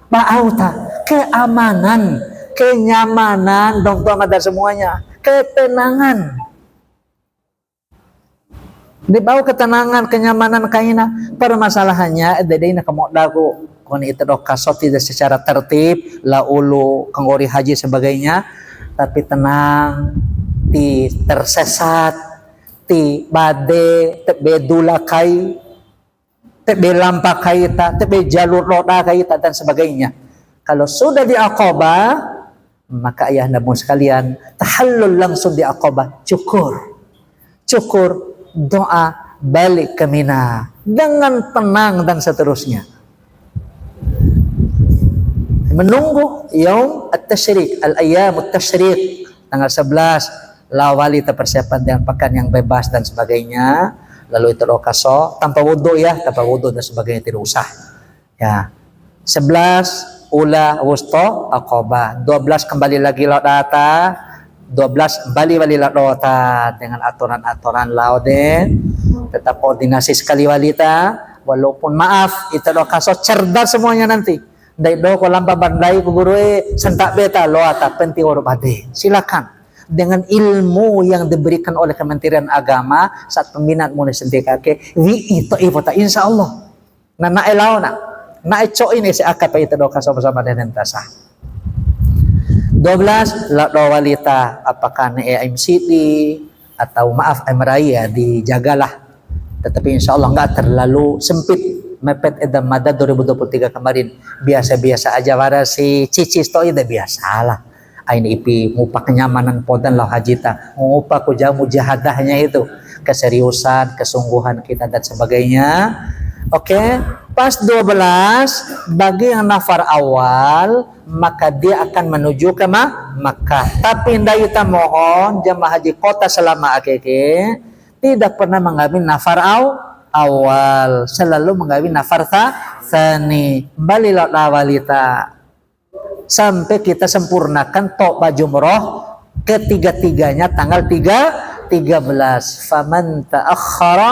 Ba'auta keamanan, kenyamanan dong tuh ada semuanya, ketenangan. Dibawa ketenangan, kenyamanan kaina. Permasalahannya dedena kamoddaku kon itu dokasot tidak secara tertib, la ulu kanggori haji sebagainya, tapi tenang, ti tersesat, ti bade, tebe dulakai, tebe lampa kaita, tebe jalur roda kaita dan sebagainya. Kalau sudah di Aqabah, maka ayah namun sekalian tahallul langsung di Aqabah, cukur doa balik ke Mina dengan tenang dan seterusnya. menunggu yaum at-tasyrik, al-ayyam at-tasyrik, tanggal 11 lawali persiapan dengan pekan yang bebas dan sebagainya. Lalu itu kaso tanpa wudu dan sebagainya tidak usah. Ya. 11 ula wusto aqabah, 12 kembali lagi laut data, 12 bali laut data dengan aturan-aturan laude, tetap koordinasi sekali walita, walaupun maaf itu kaso cerdas semuanya nanti. Dai do ko lampa bandai ku guru sentak beta lo ata penting oro bade. Silakan dengan ilmu yang diberikan oleh Kementerian Agama saat pembinaan mulai sendiri wi itu ibota insyaallah. Na elao na eco ini si akap itu do kaso bersama dengan tasah. 12 la do walita apakah ne MCD atau maaf MRI dijagalah. Tetapi insyaallah enggak terlalu sempit. Mepet edam madad 2023 kemarin biasa-biasa aja wara si cicis to ida biasalah. Ain ipi ngupa kenyamanan podan lah hajita, ngupa kuja mujahadahnya itu, keseriusan, kesungguhan kita dan sebagainya. Oke, pas 12 bagi yang nafar awal maka dia akan menuju ke Makkah. Tapi ndai kita mohon jamaah haji kota selama akeke tidak pernah mengambil nafar awal, selalu mengambil nafar tsani, balilah awalita sampai kita sempurnakan to'bah jumroh ketiga-tiganya tanggal 13. Faman ta'akhkhara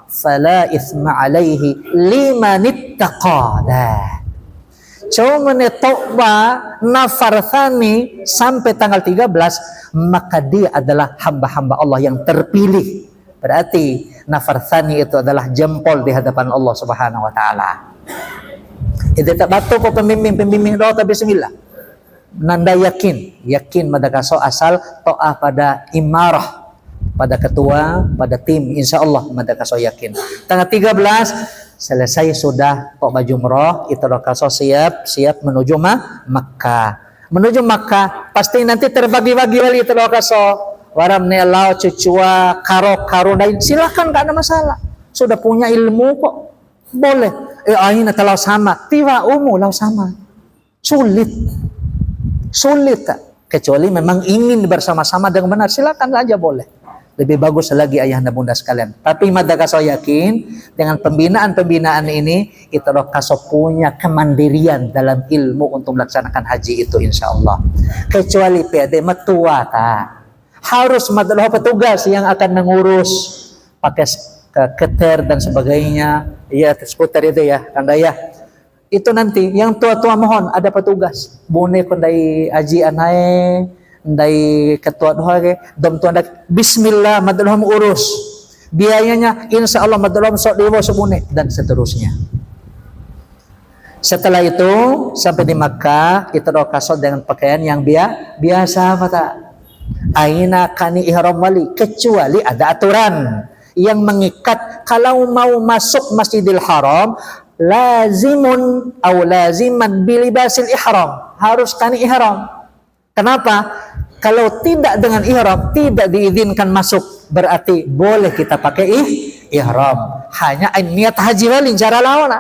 fala itsma alaihi liman ittaqa. Cuma to'bah nafar tsani sampai tanggal 13 maka dia adalah hamba-hamba Allah yang terpilih. Berarti nafar tsani itu adalah jempol di hadapan Allah Subhanahu wa taala. Itu tak batu po pembimbing doa tapi bismillah. Nanda yakin madakaso asal to'ah pada imarah, pada ketua, pada tim, insyaallah madakaso yakin. Tanggal 13 selesai sudah to'bah jumroh, itu kaso siap menuju Makkah. Menuju Makkah pasti nanti terbagi-bagi wali itu kaso. Waram nelau cucua karo lain silakan, gak ada masalah. Sudah punya ilmu kok boleh. Aina telau sama tiwa lau sama sulit tak? Kecuali memang ingin bersama-sama dengan benar, silakan saja boleh. Lebih bagus lagi ayahanda bunda sekalian. Tapi madakaso yakin dengan pembinaan ini itu kaso punya kemandirian dalam ilmu untuk melaksanakan haji itu insyaallah. Kecuali pede metua tak, harus adalah petugas yang akan mengurus pakai keter dan sebagainya. Iya, skuter itu ya, Kanda ya. Itu nanti yang tua-tua mohon ada petugas. Bone kondai aji anae, ndai ketua doa ke, dom tuan bismillah madalham urus. Biayanya insyaallah madalham sok dewa sebune dan seterusnya. Setelah itu sampai di Makkah kita doa kasut dengan pakaian yang biasa mata. Aina kani ihram wali, kecuali ada aturan yang mengikat kalau mau masuk Masjidil Haram laziman bilibasil ihram, harus kani ihram. Kenapa? Kalau tidak dengan ihram tidak diizinkan masuk, berarti boleh kita pakai ihram. Hanya niat haji wali cara lawan.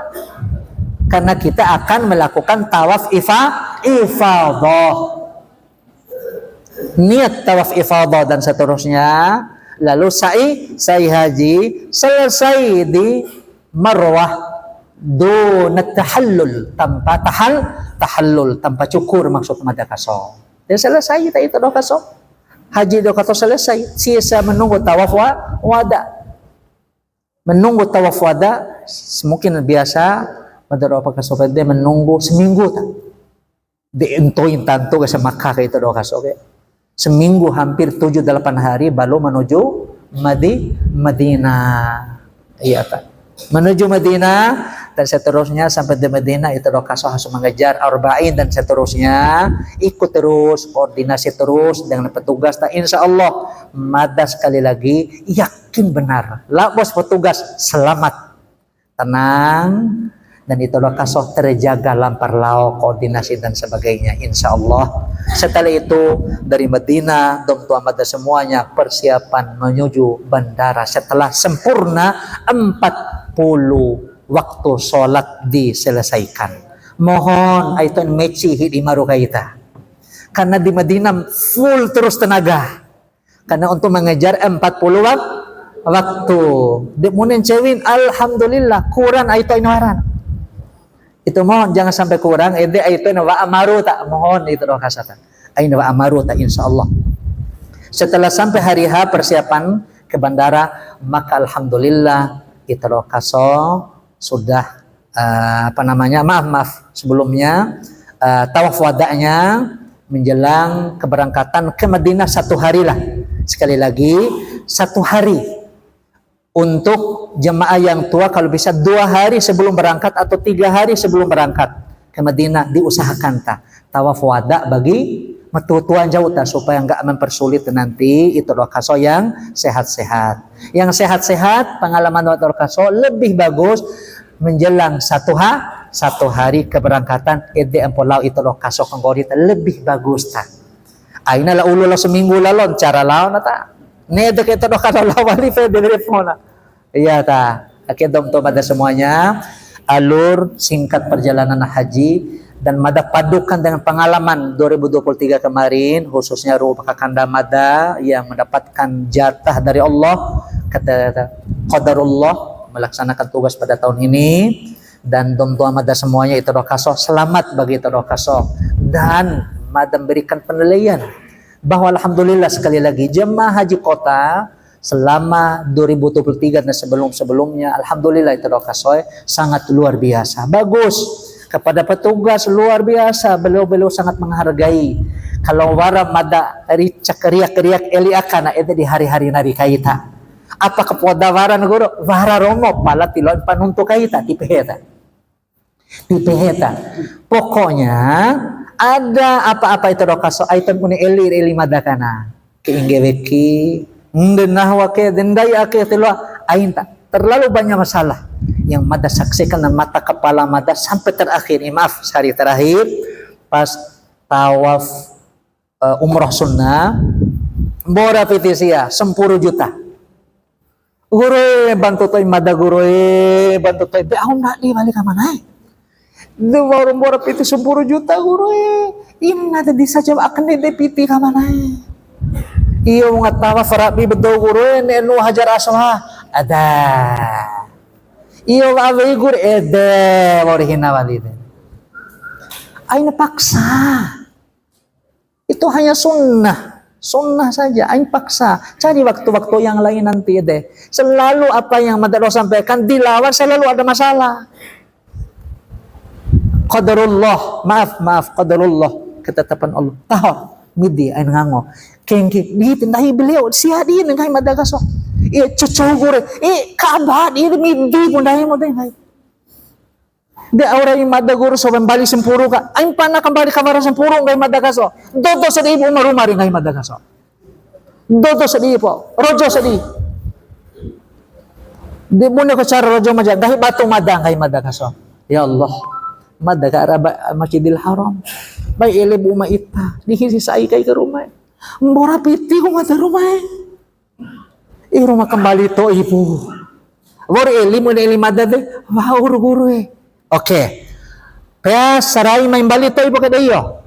Karena kita akan melakukan tawaf ifadah. Niat tawaf ifadah dan seterusnya, lalu sa'i haji, selesai di Marwah dunat tahallul, tanpa tahallul, tanpa cukur maksud madakaso. Dan selesai kita itu dokaso. Haji dokaso selesai, sisa menunggu tawaf wada. Menunggu tawaf wada mungkin biasa madaro kaso pwede menunggu seminggu tak. Diintuin tanto ke Makkah itu dokaso okay? Seminggu hampir 7-8 hari baru menuju Madinah. Iya Pak. Menuju Madinah dan seterusnya sampai di Madinah itu kaso harus mengejar arba'in dan seterusnya, ikut terus, koordinasi terus dengan petugas. Tak insyaallah mada sekali lagi yakin benar. Lah bos petugas selamat, tenang. Dan itu kaso terjaga lampar lauk, koordinasi dan sebagainya insyaallah. Setelah itu dari Madinah dom tuan mada semuanya persiapan menuju bandara. Setelah sempurna 40 waktu sholat diselesaikan, mohon aiton meci hidi maru kaita. Karena di Madinah full terus tenaga. Karena untuk mengejar 40 waktu. Demunin cewin alhamdulillah kurang aiton waran. Itu mohon jangan sampai kurang. Ede aiton wa amaru tak mohon itu doa kasatan. Aina wa amaru tak insyaallah. Setelah sampai hari H persiapan ke bandara, maka alhamdulillah kita kaso sudah maaf sebelumnya tawaf wada'nya menjelang keberangkatan ke Madinah 1 hari lah. Sekali lagi 1 hari untuk jemaah yang tua, kalau bisa 2 hari sebelum berangkat atau 3 hari sebelum berangkat ke Madinah diusahakan tawaf wada bagi metutuan jauh supaya enggak mempersulit nanti itu kaso yang sehat-sehat. Yang sehat-sehat pengalaman waktu kaso lebih bagus menjelang 1 hari keberangkatan ede empolau itu kaso konggorita lebih bagus aina la ulo la seminggu lalon cara laon ta nede kita kaso lawali fe telefona iya akhirnya pada semuanya alur singkat perjalanan haji dan mada padukan dengan pengalaman 2023 kemarin, khususnya Ruh Kakanda Mada yang mendapatkan jatah dari Allah, kata qadarullah melaksanakan tugas pada tahun ini, dan Dom-Tua Mada semuanya itu kaso selamat bagi itu kaso, dan Mada memberikan penilaian bahwa alhamdulillah sekali lagi jemaah haji kota selama 2023 dan sebelum-sebelumnya alhamdulillah itu kaso sangat luar biasa, bagus. Kepada petugas luar biasa, beliau sangat menghargai. Kalau wara mada riak eliakana itu di hari-hari nari kaita. Apa kepoda wara negoro? Wara romo pala tilon panuntuk kaita tipeheta. Pokoknya ada apa-apa itu dokaso aitan puni eli madakana. Keinggeweki ndenah wake dendai ake tilwa ainta. Terlalu banyak masalah yang Mada saksikan dan mata kepala Mada sampai terakhir, hari terakhir pas tawaf umroh sunnah bora pitisia 10 juta guru bantu toy Mada guru bantu toy be ahun nak di balik mana de baru bora piti 10 juta guru ini ada di saja akan de piti ka mana iyo ngatawa farabi bedo guru enu hajar aswa ada iyo away gur ede warihina walid ay napaksa itu hanya sunnah saja ay paksa cari waktu-waktu yang lain nanti ede selalu apa yang Madaro sampaikan dilawan selalu ada masalah qadarullah maaf qadarullah ketetapan Allah tahu midi ay ngango kengki ditindahi beliau siadin ngay madagaso cocogore kaabad midi pundahi mo deh de aura yung madaguro so bali sempuru ka ay pana kembali kamara sempuru ngay madagaso dodo sa di ibu marumari ngay madagaso dodo sa di po rojo sa di muna ko cara rojo maja dahil batu madang ngay madagaso ya Allah madagara Masjidil Haram bay elebu maita dihisi sa kay ke rumah mbora piti ko mata rumah rumah kembali to ibu wari eli mo na eli madade wow guru oke kaya saray may bali to ibu kada iyo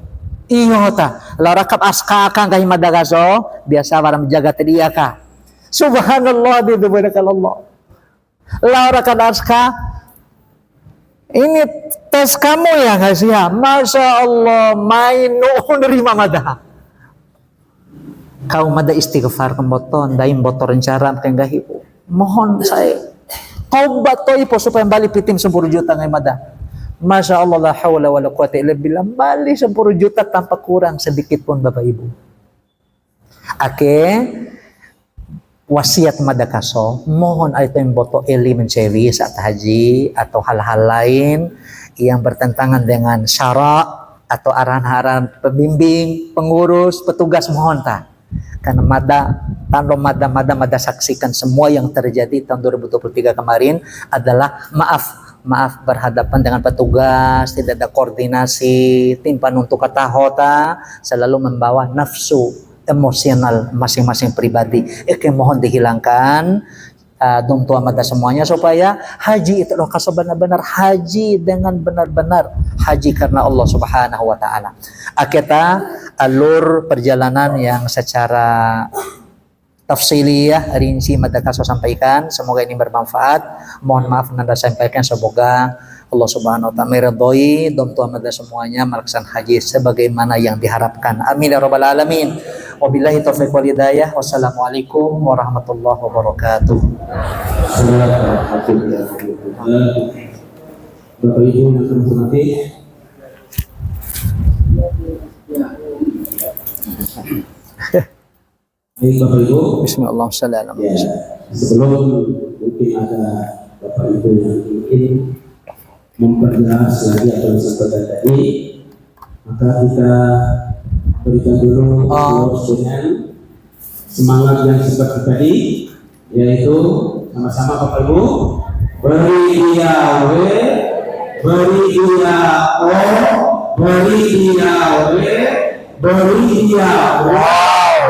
ta larakap aska kang kay madagaso biasa para menjaga tedia ka subhanallah di Allah larakap aska ini tes kamu ya guys ya masya Allah main nerima madah kau mada istighfar kemboton daim botor rencana kenggahi mohon saya taubat to ipo supaya balik pitim 10 juta ngai mada masya Allah la haula wala quwata illa billah balik 10 juta tanpa kurang sedikit pun Bapak Ibu wasiat mada kaso mohon itu yang boto eli mencewi saat haji atau hal-hal lain yang bertentangan dengan syarak atau arahan-arahan pembimbing pengurus petugas mohon karena Mada saksikan semua yang terjadi tahun 2023 kemarin adalah maaf berhadapan dengan petugas, tidak ada koordinasi, timpan untuk kata hota, selalu membawa nafsu emosional masing-masing pribadi. Mohon dihilangkan dong tua mata semuanya supaya haji itu loh kasih benar-benar haji dengan benar-benar haji karena Allah Subhanahu wa taala. Kita alur perjalanan yang secara tafsiliyah rinci mata kaso sampaikan, semoga ini bermanfaat. Mohon maaf nanda sampaikan, semoga Allah Subhanahu wa taala meridhoi dom tua mada semuanya melaksanakan haji sebagaimana yang diharapkan. Amin ya rabbal alamin. Wabillahi taufiq wal hidayah. Wassalamualaikum warahmatullahi wabarakatuh. Bapak Ibu yang saya hormati, baik Bapak Ibu, Bismillahirrahmanirrahim. ya, sebelum mungkin ada Bapak Ibu yang ingin memperjelas lagi apa yang disampaikan tadi, maka kita berikan dulu dengan semangat yang seperti tadi, yaitu sama-sama Bapak Ibu, beri dia W, beri dia O, beri dia W, beri dia wow.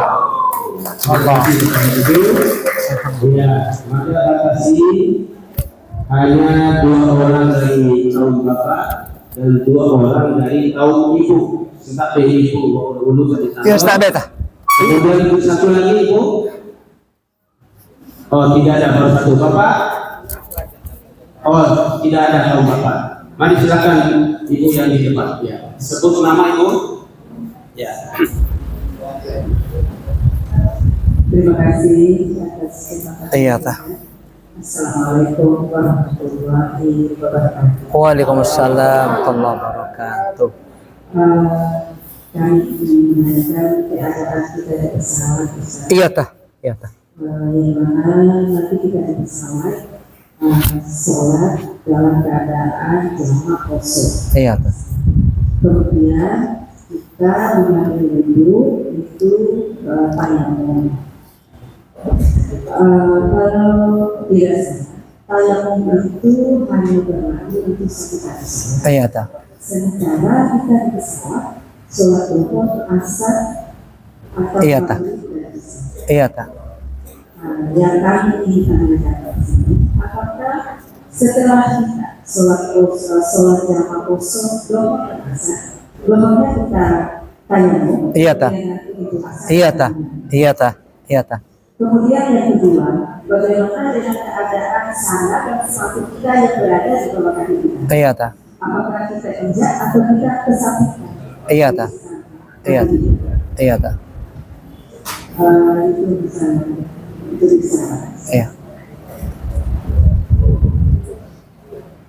Allah itu ya, maka batasi hanya 2 orang dari kaum bapak dan 2 orang dari kaum ibu. Sebab ibu dulu tadi. Ya, tak ada. Kemudian ibu satu lagi ibu. Oh, tidak ada, baru 1 bapak. Oh, tidak ada kaum bapak. Mari silakan ibu yang di depan. Ya, sebut nama ibu. Ya. Terima kasih atas kesempatan. Iya, tah. Assalamualaikum warahmatullahi wabarakatuh. Waalaikumsalam warahmatullahi wabarakatuh. Kami ingin menanyakan keadaan kita di pesawat. Iya tah, iya tah. Yang mana nanti kita di pesawat sholat dalam keadaan jamak kosong. Iya tah. Kemudian kita mengambil wudhu itu tayamum. Kalau tidak salah, tayamum itu hanya berlaku untuk sekitar pesawat. Iya tah. Sementara kita di pesawat, sholat duhur, asar, atau Iya, tah. maghrib tidak bisa. Iya tah. Yang kami ingin tanyakan di sini, apakah setelah kita sholat jamak kosong, duhur dan asar, duhurnya kita tayamum? Iya, tah. Kemudian nanti itu asar. Iya tah. Iya tah. Iya tah. Kemudian yang kedua, bagaimana dengan keadaan sana dan sepatu kita yang berada di bawah kaki kita? Iya tah. Apakah kita injak atau kita kesampingkan? Iya tah. Iya tah. Iya tah. Itu bisa. Iya.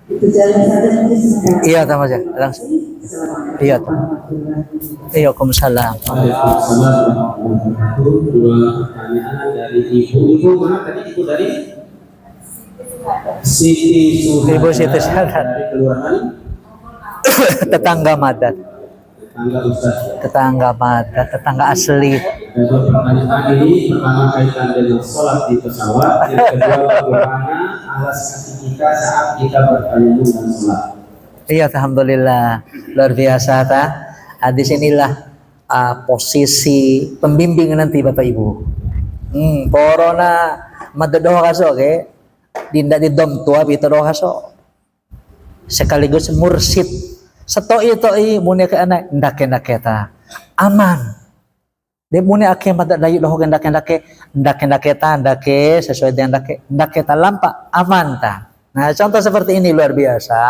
Itu jalan saja mungkin sekarang. Iya tah Mas. Langsung. Iya tah. Iya, Waalaikumsalam. Waalaikumsalam warahmatullahi wabarakatuh. 2 pertanyaan dari ibu. Ibu mana tadi? Ibu dari Siti Suhada. Ibu Siti Suhada. Dari kelurahan Tetangga Madat. Tetangga Ustaz. Tetangga Madat, tetangga asli. Dan 2 pertanyaan ini, pertama kaitan dengan sholat di pesawat, yang kedua bagaimana alas kaki kita saat kita bertayamum dan sholat. Iya, alhamdulillah. Luar biasa tah. Di sinilah posisi pembimbing nanti Bapak Ibu. Corona madodoh kaso ke. Dinda di dom tua bito doh kaso. Sekaligus mursid. Seto itu muni ke anak ndak kita aman. Dia muni ake mata dayu doh ke ndak kita sesuai dengan ndak kita lampa aman ta. Nah, contoh seperti ini luar biasa.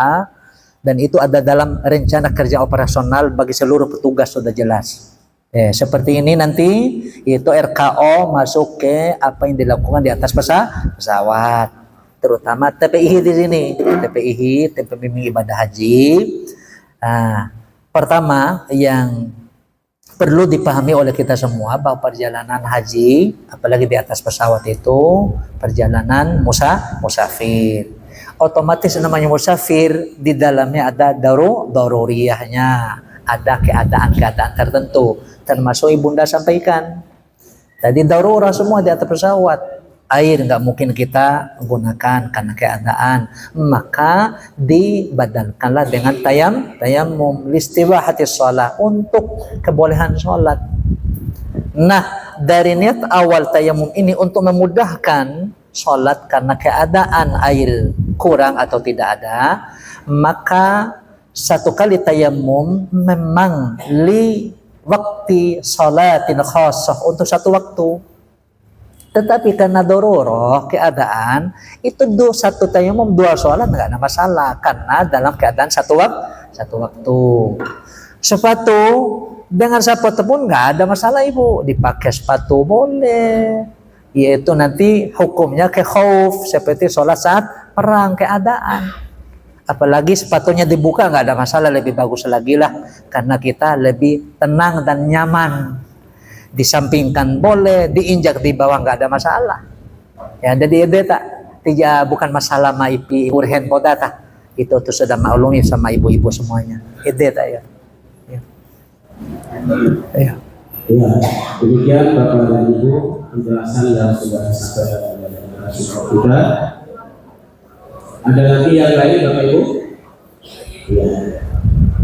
Dan itu ada dalam rencana kerja operasional bagi seluruh petugas, sudah jelas. Seperti ini nanti itu RKO masuk ke apa yang dilakukan di atas pesawat, terutama TPIH di sini. TPIH, Tim Pembimbing Ibadah Haji. Nah, pertama yang perlu dipahami oleh kita semua bahwa perjalanan haji, apalagi di atas pesawat itu perjalanan musafir. Otomatis namanya musafir, di dalamnya ada daruriyahnya, ada keadaan-keadaan tertentu, termasuk ibunda sampaikan tadi darurat semua di atas pesawat. Air nggak mungkin kita gunakan karena keadaan, maka dibadalkanlah dengan tayamum listibahatis shalah, untuk kebolehan sholat. Nah, dari niat awal tayamum ini untuk memudahkan sholat karena keadaan air kurang atau tidak ada, maka satu kali tayamum memang li waktu sholatin khassah, untuk satu waktu. Tetapi karena dororoh keadaan itu satu tayamum dua sholat nggak ada masalah karena dalam keadaan satu waktu. Sepatu dengan sepatu pun nggak ada masalah ibu, dipakai sepatu boleh, yaitu nanti hukumnya ke khauf seperti sholat saat perang keadaan. Apalagi sepatunya dibuka nggak ada masalah, lebih bagus lagi lah karena kita lebih tenang dan nyaman. Disampingkan boleh, diinjak di bawah nggak ada masalah. Ya jadi itu tidak bukan masalah maipi urhen podata. Itu tuh sudah maklumi sama ibu-ibu semuanya. Itu ya. Ya. Ya, demikian Bapak dan Ibu penjelasan yang sudah disampaikan oleh narasumber kita. Ada lagi yang lain Bapak Ibu? Ya.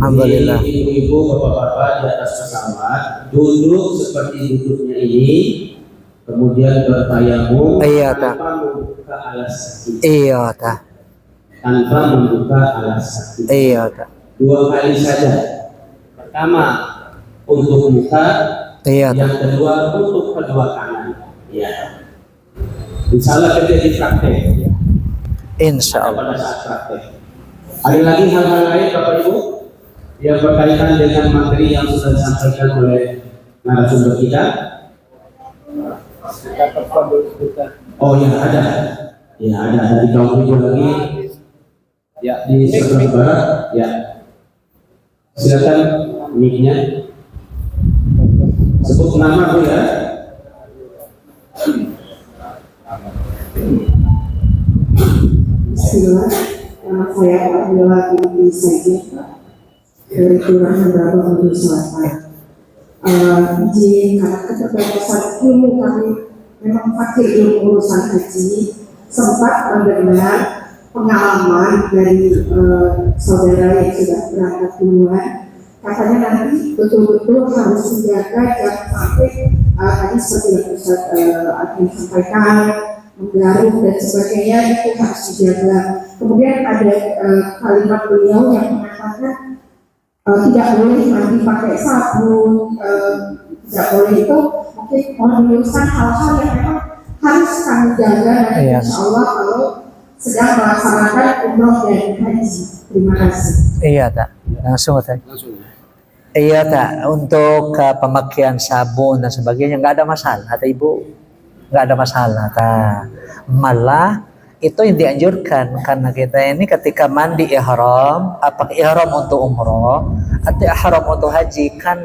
Alhamdulillah. Jadi, ibu-ibu, bapak-bapak di atas pesawat duduk seperti duduknya ini, kemudian bertayamum tanpa membuka alas kaki. Iya ta. Tanpa membuka alas kaki. Iya ta. 2 kali saja. Pertama untuk muka, Iya ta. yang kedua untuk kedua tangan. Ya. Insya Allah terjadi praktek. Insya Allah. Pada saat praktek. Ada lagi hal-hal lain Bapak Ibu yang berkaitan dengan materi yang sudah disampaikan oleh narasumber kita? Oh ya ada. Ya ada dari kaum ibu lagi. Ya di sebelah barat. Ya. Silakan mic-nya. Sebut nama Bu ya. Bismillah, nama saya adalah Ibu Saja dari Kelurahan Brabang Gunung Selatan. Izin karena keterbatasan ilmu kami memang fakir ilmu urusan haji, sempat mendengar pengalaman dari saudara yang sudah berangkat duluan. Katanya nanti betul-betul harus menjaga jangan sampai tadi seperti yang Ustaz Admin sampaikan, menggaruk dan sebagainya itu harus dijaga. Kemudian ada kalimat beliau yang mengatakan tidak boleh mandi pakai sabun, tidak boleh itu mungkin menunjukkan hal-hal yang memang harus kami jaga dan insya Allah kalau sedang melaksanakan umroh dan haji. Terima kasih. Iya tak. Langsung tak. Iya tak. Untuk pemakaian sabun dan sebagainya nggak ada masalah, kata ibu. Nggak ada masalah tak. Malah itu yang dianjurkan karena kita ini ketika mandi ihram, apakah ihram untuk umroh atau ihram untuk haji, kan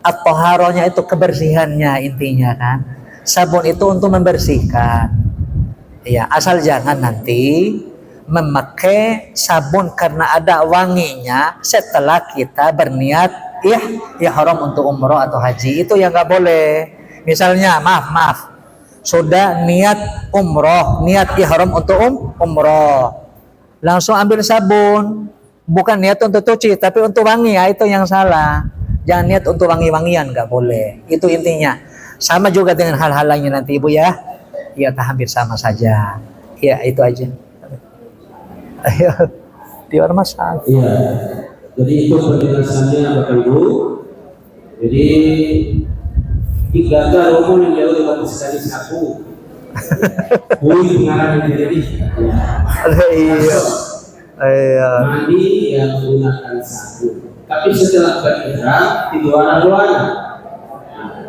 at-taharahnya itu kebersihannya intinya kan. Sabun itu untuk membersihkan. Ya, asal jangan nanti memakai sabun karena ada wanginya setelah kita berniat ihram untuk umroh atau haji, itu yang nggak boleh. Misalnya maaf sudah niat umroh, niat ihram untuk umroh, langsung ambil sabun, bukan niat untuk cuci tapi untuk wangi, ya itu yang salah. Jangan niat untuk wangi-wangian, nggak boleh. Itu intinya. Sama juga dengan hal-hal lainnya nanti ibu ya. Ya hampir sama saja. Ya itu aja. Ayo, tidak ada masalah. Iya. Jadi itu penjelasannya Bapak Ibu. Jadi 3 romo yang jauh lewat sekali satu. Pengarang yang jadi. Iya. Mandi yang menggunakan sabun. Tapi setelah berihram di luar-luar.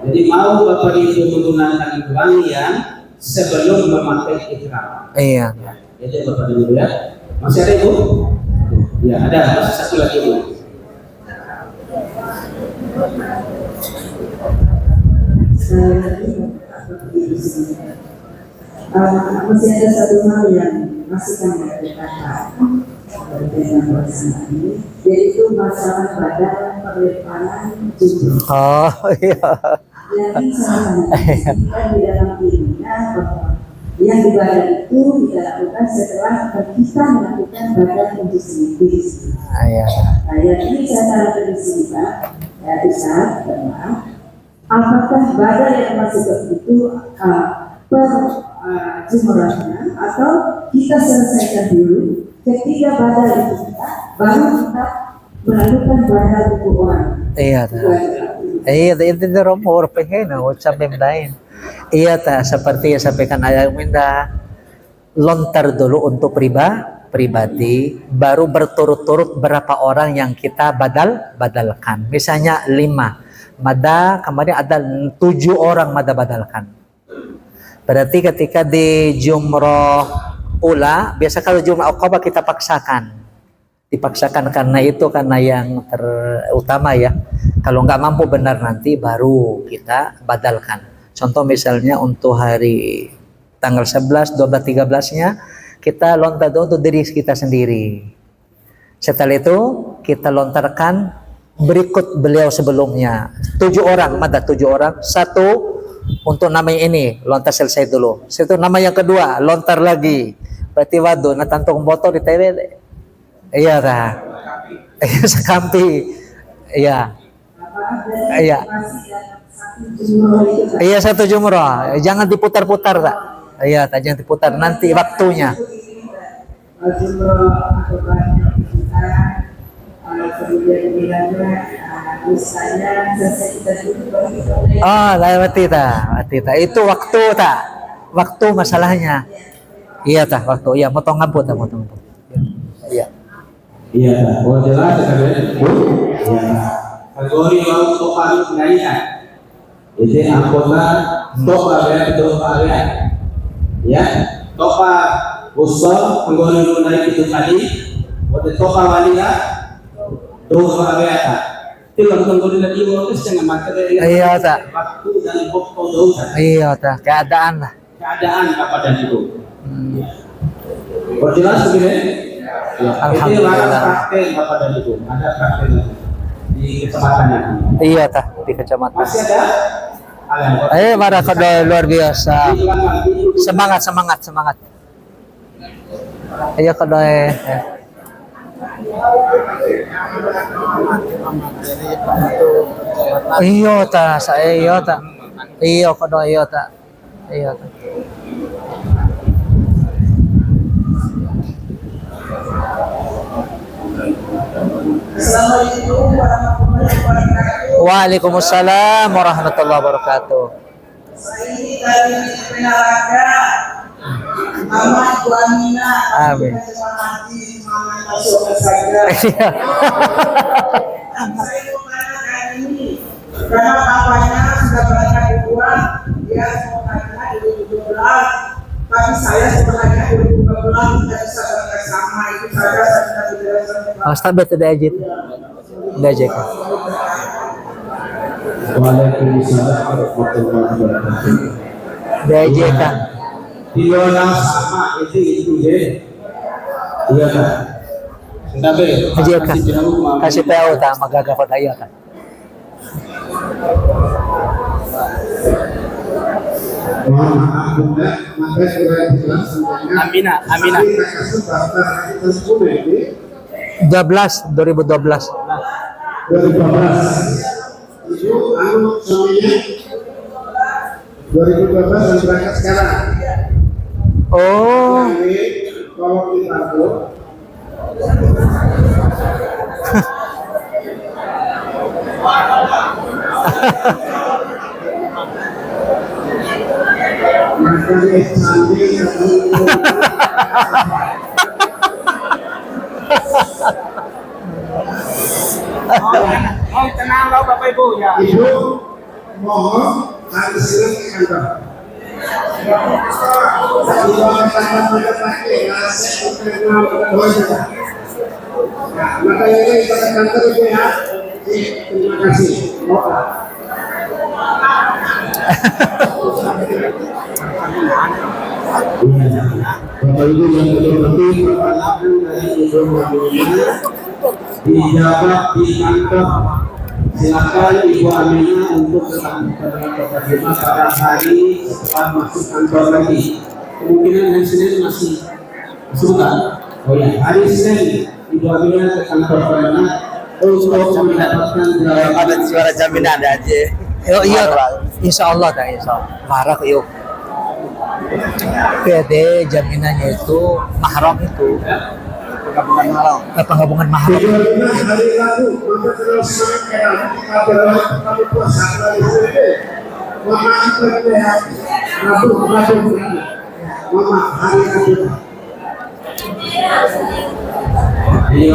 Jadi mau Bapak Ibu menggunakan wangian sebelum memakai ihram. Iya. Jadi Bapak Ibu ya. Masih ada Ibu? Ya ada. Masih satu lagi Ibu. Masih ada satu hal yang masih kami katakan berkaitan pelaksanaan ini, yaitu masalah badan pelemparan jumroh. Oh iya. Jadi saya di dalam dirinya bahwa yang ibadah itu kita lakukan setelah kita melakukan badan untuk diri sendiri. Iya. Nah, yang ini saya tanyakan di sini Pak, ya Ustaz, apakah badan yang masuk itu jumrahnya, atau kita selesaikan dulu. Ketika badal itu kita, baru kita melakukan badal untuk orang. Iya ta. Iya, itu rumor pengen ucap lain. Iya ta, seperti yang sampaikan ayah minda, lontar dulu untuk pribadi, baru berturut-turut berapa orang yang kita badalkan. Misalnya 5. Mada kemarin ada 7 orang mada badalkan. Berarti ketika di jumroh ula, biasa kalau jumroh aqabah kita dipaksakan karena itu, karena yang terutama ya. Kalau nggak mampu benar nanti baru kita badalkan. Contoh misalnya untuk hari tanggal 11, 12, 13-nya kita lontar untuk diri kita sendiri. Setelah itu kita lontarkan berikut beliau sebelumnya 7 orang, mada 7 orang. 1 untuk nama ini lontar selesai dulu. Setelah nama yang kedua lontar lagi. Berarti waduh natantong botol di TV. Iya dah. Iya sekampi. Iya. Iya. Iya 1 jumrah. Jangan diputar-putar tak. Iya, tak jangan diputar nanti waktunya. Mati ta. Itu waktu tak. Waktu masalahnya. Iya tak waktu. Iya, motong ngabut. Iya. Iya, oh jelas sekali. Iya. Kategori waktu paling penaikan. Itu anggota topa ya. Ya, topa usul kategori naik itu tadi. Waktu topa walia, topa ya. Itu kategori tadi waktu setengah materi. Iya tak. Waktu dan waktu dosa. Iya tak. Keadaan lah. Keadaan apa dan itu. Oh jelas begini. Ya, itu ada praktek apa dan itu, ada praktek di kecamatan ini. Iya tah, di kecamatan. Masih ada? Para kada luar biasa. Semangat. Iya kada Iya ta, saya ta. Iya kada iya ta. Iya ta. Assalamualaikum warahmatullahi wabarakatuh. Waalaikumsalam warahmatullahi wabarakatuh. Saya ini dari Penaraga, Mama Ibu Amina. Amin. Semangat masuk ke saja. Saya mau tanya ini, karena papanya sudah berangkat duluan, dia sebenarnya 2017, tapi saya sebenarnya 2015 tidak bisa berangkat sama, itu saja saya tidak bisa. Stabil tidak ajit. Tidak ajit. Waalaikumsalam warahmatullahi wabarakatuh. Tidak ajit kan. Diorang sama itu deh. Iya kan. Tapi Ajit kan. Kasih tahu tak magagapat ayo kan. Mohon maaf Bunda, maka sudah dijelaskan. Amina. 12 2012. 2012. Itu suaminya 2012 dan berangkat sekarang. Oh. Jadi kalau ditabur maka dia cantik. Mohon tenang lo Bapak Ibu ya. Ibu mohon harus silakan ke kantor. Maka ini kita ke kantor Ibu ya. Terima kasih. Bapak Ibu yang dihormati, dijabat di kantor. Silakan Ibu Aminah untuk berterima pada hari setelah masuk kantor lagi. Kemungkinan hari Senin masih bukan? Oh ya, hari Senin Ibu Aminah ke kantor Permana untuk mendapatkan Ada suara jaminan ada aja. Iya, insya Allah dah, insya Allah. Marah yuk. Pede jaminannya itu mahram itu penggabungan mahram. Hari Rabu, maka terus kita berdoa kami puasa hari itu. Mama kita lihat Rabu, Mama hari Rabu. Iya,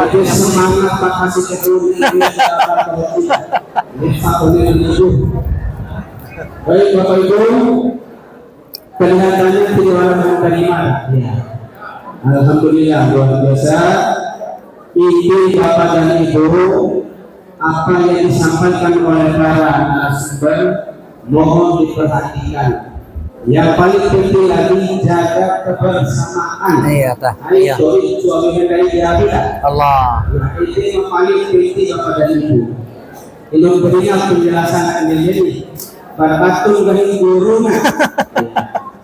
itu semangat Pak kasih keturunan baik Bapak Ibu, kelihatannya tidak ada terima. Ya. Alhamdulillah luar biasa. Ini Bapak dan Ibu, apa yang disampaikan oleh para narasumber mohon diperhatikan. Yang paling penting lagi jaga kebersamaan. Iya tah. Iya. Itu suami dari dia. Allah. Itu yang paling penting Bapak dan Ibu. Ini berikan penjelasan ini. Berbatung dari gurunya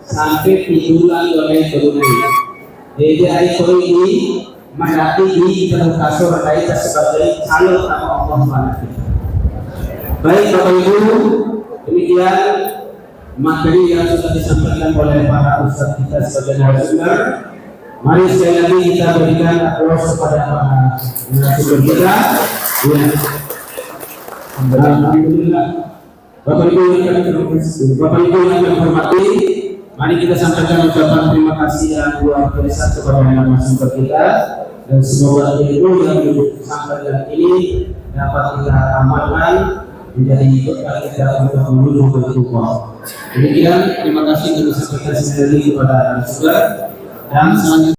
sampai tiduran oleh gurunya. Jadi itu ini menjadi di kasur kita sebagai calon nama Allah SWT. Baik Bapak Ibu, demikian materi yang sudah disampaikan oleh para ustaz kita sebagai narasumber. Mari sekali lagi kita berikan aplaus kepada para narasumber kita. Alhamdulillah. Bapak Ibu yang kami hormati, mari kita sampaikan ucapan terima kasih yang luar biasa kepada narasumber kita, dan semoga ilmu yang disampaikan ini dapat kita amalkan menjadi bekal kita untuk menuju ke Allah. Demikian, terima kasih yang disampaikan sekali kepada narasumber, dan selanjutnya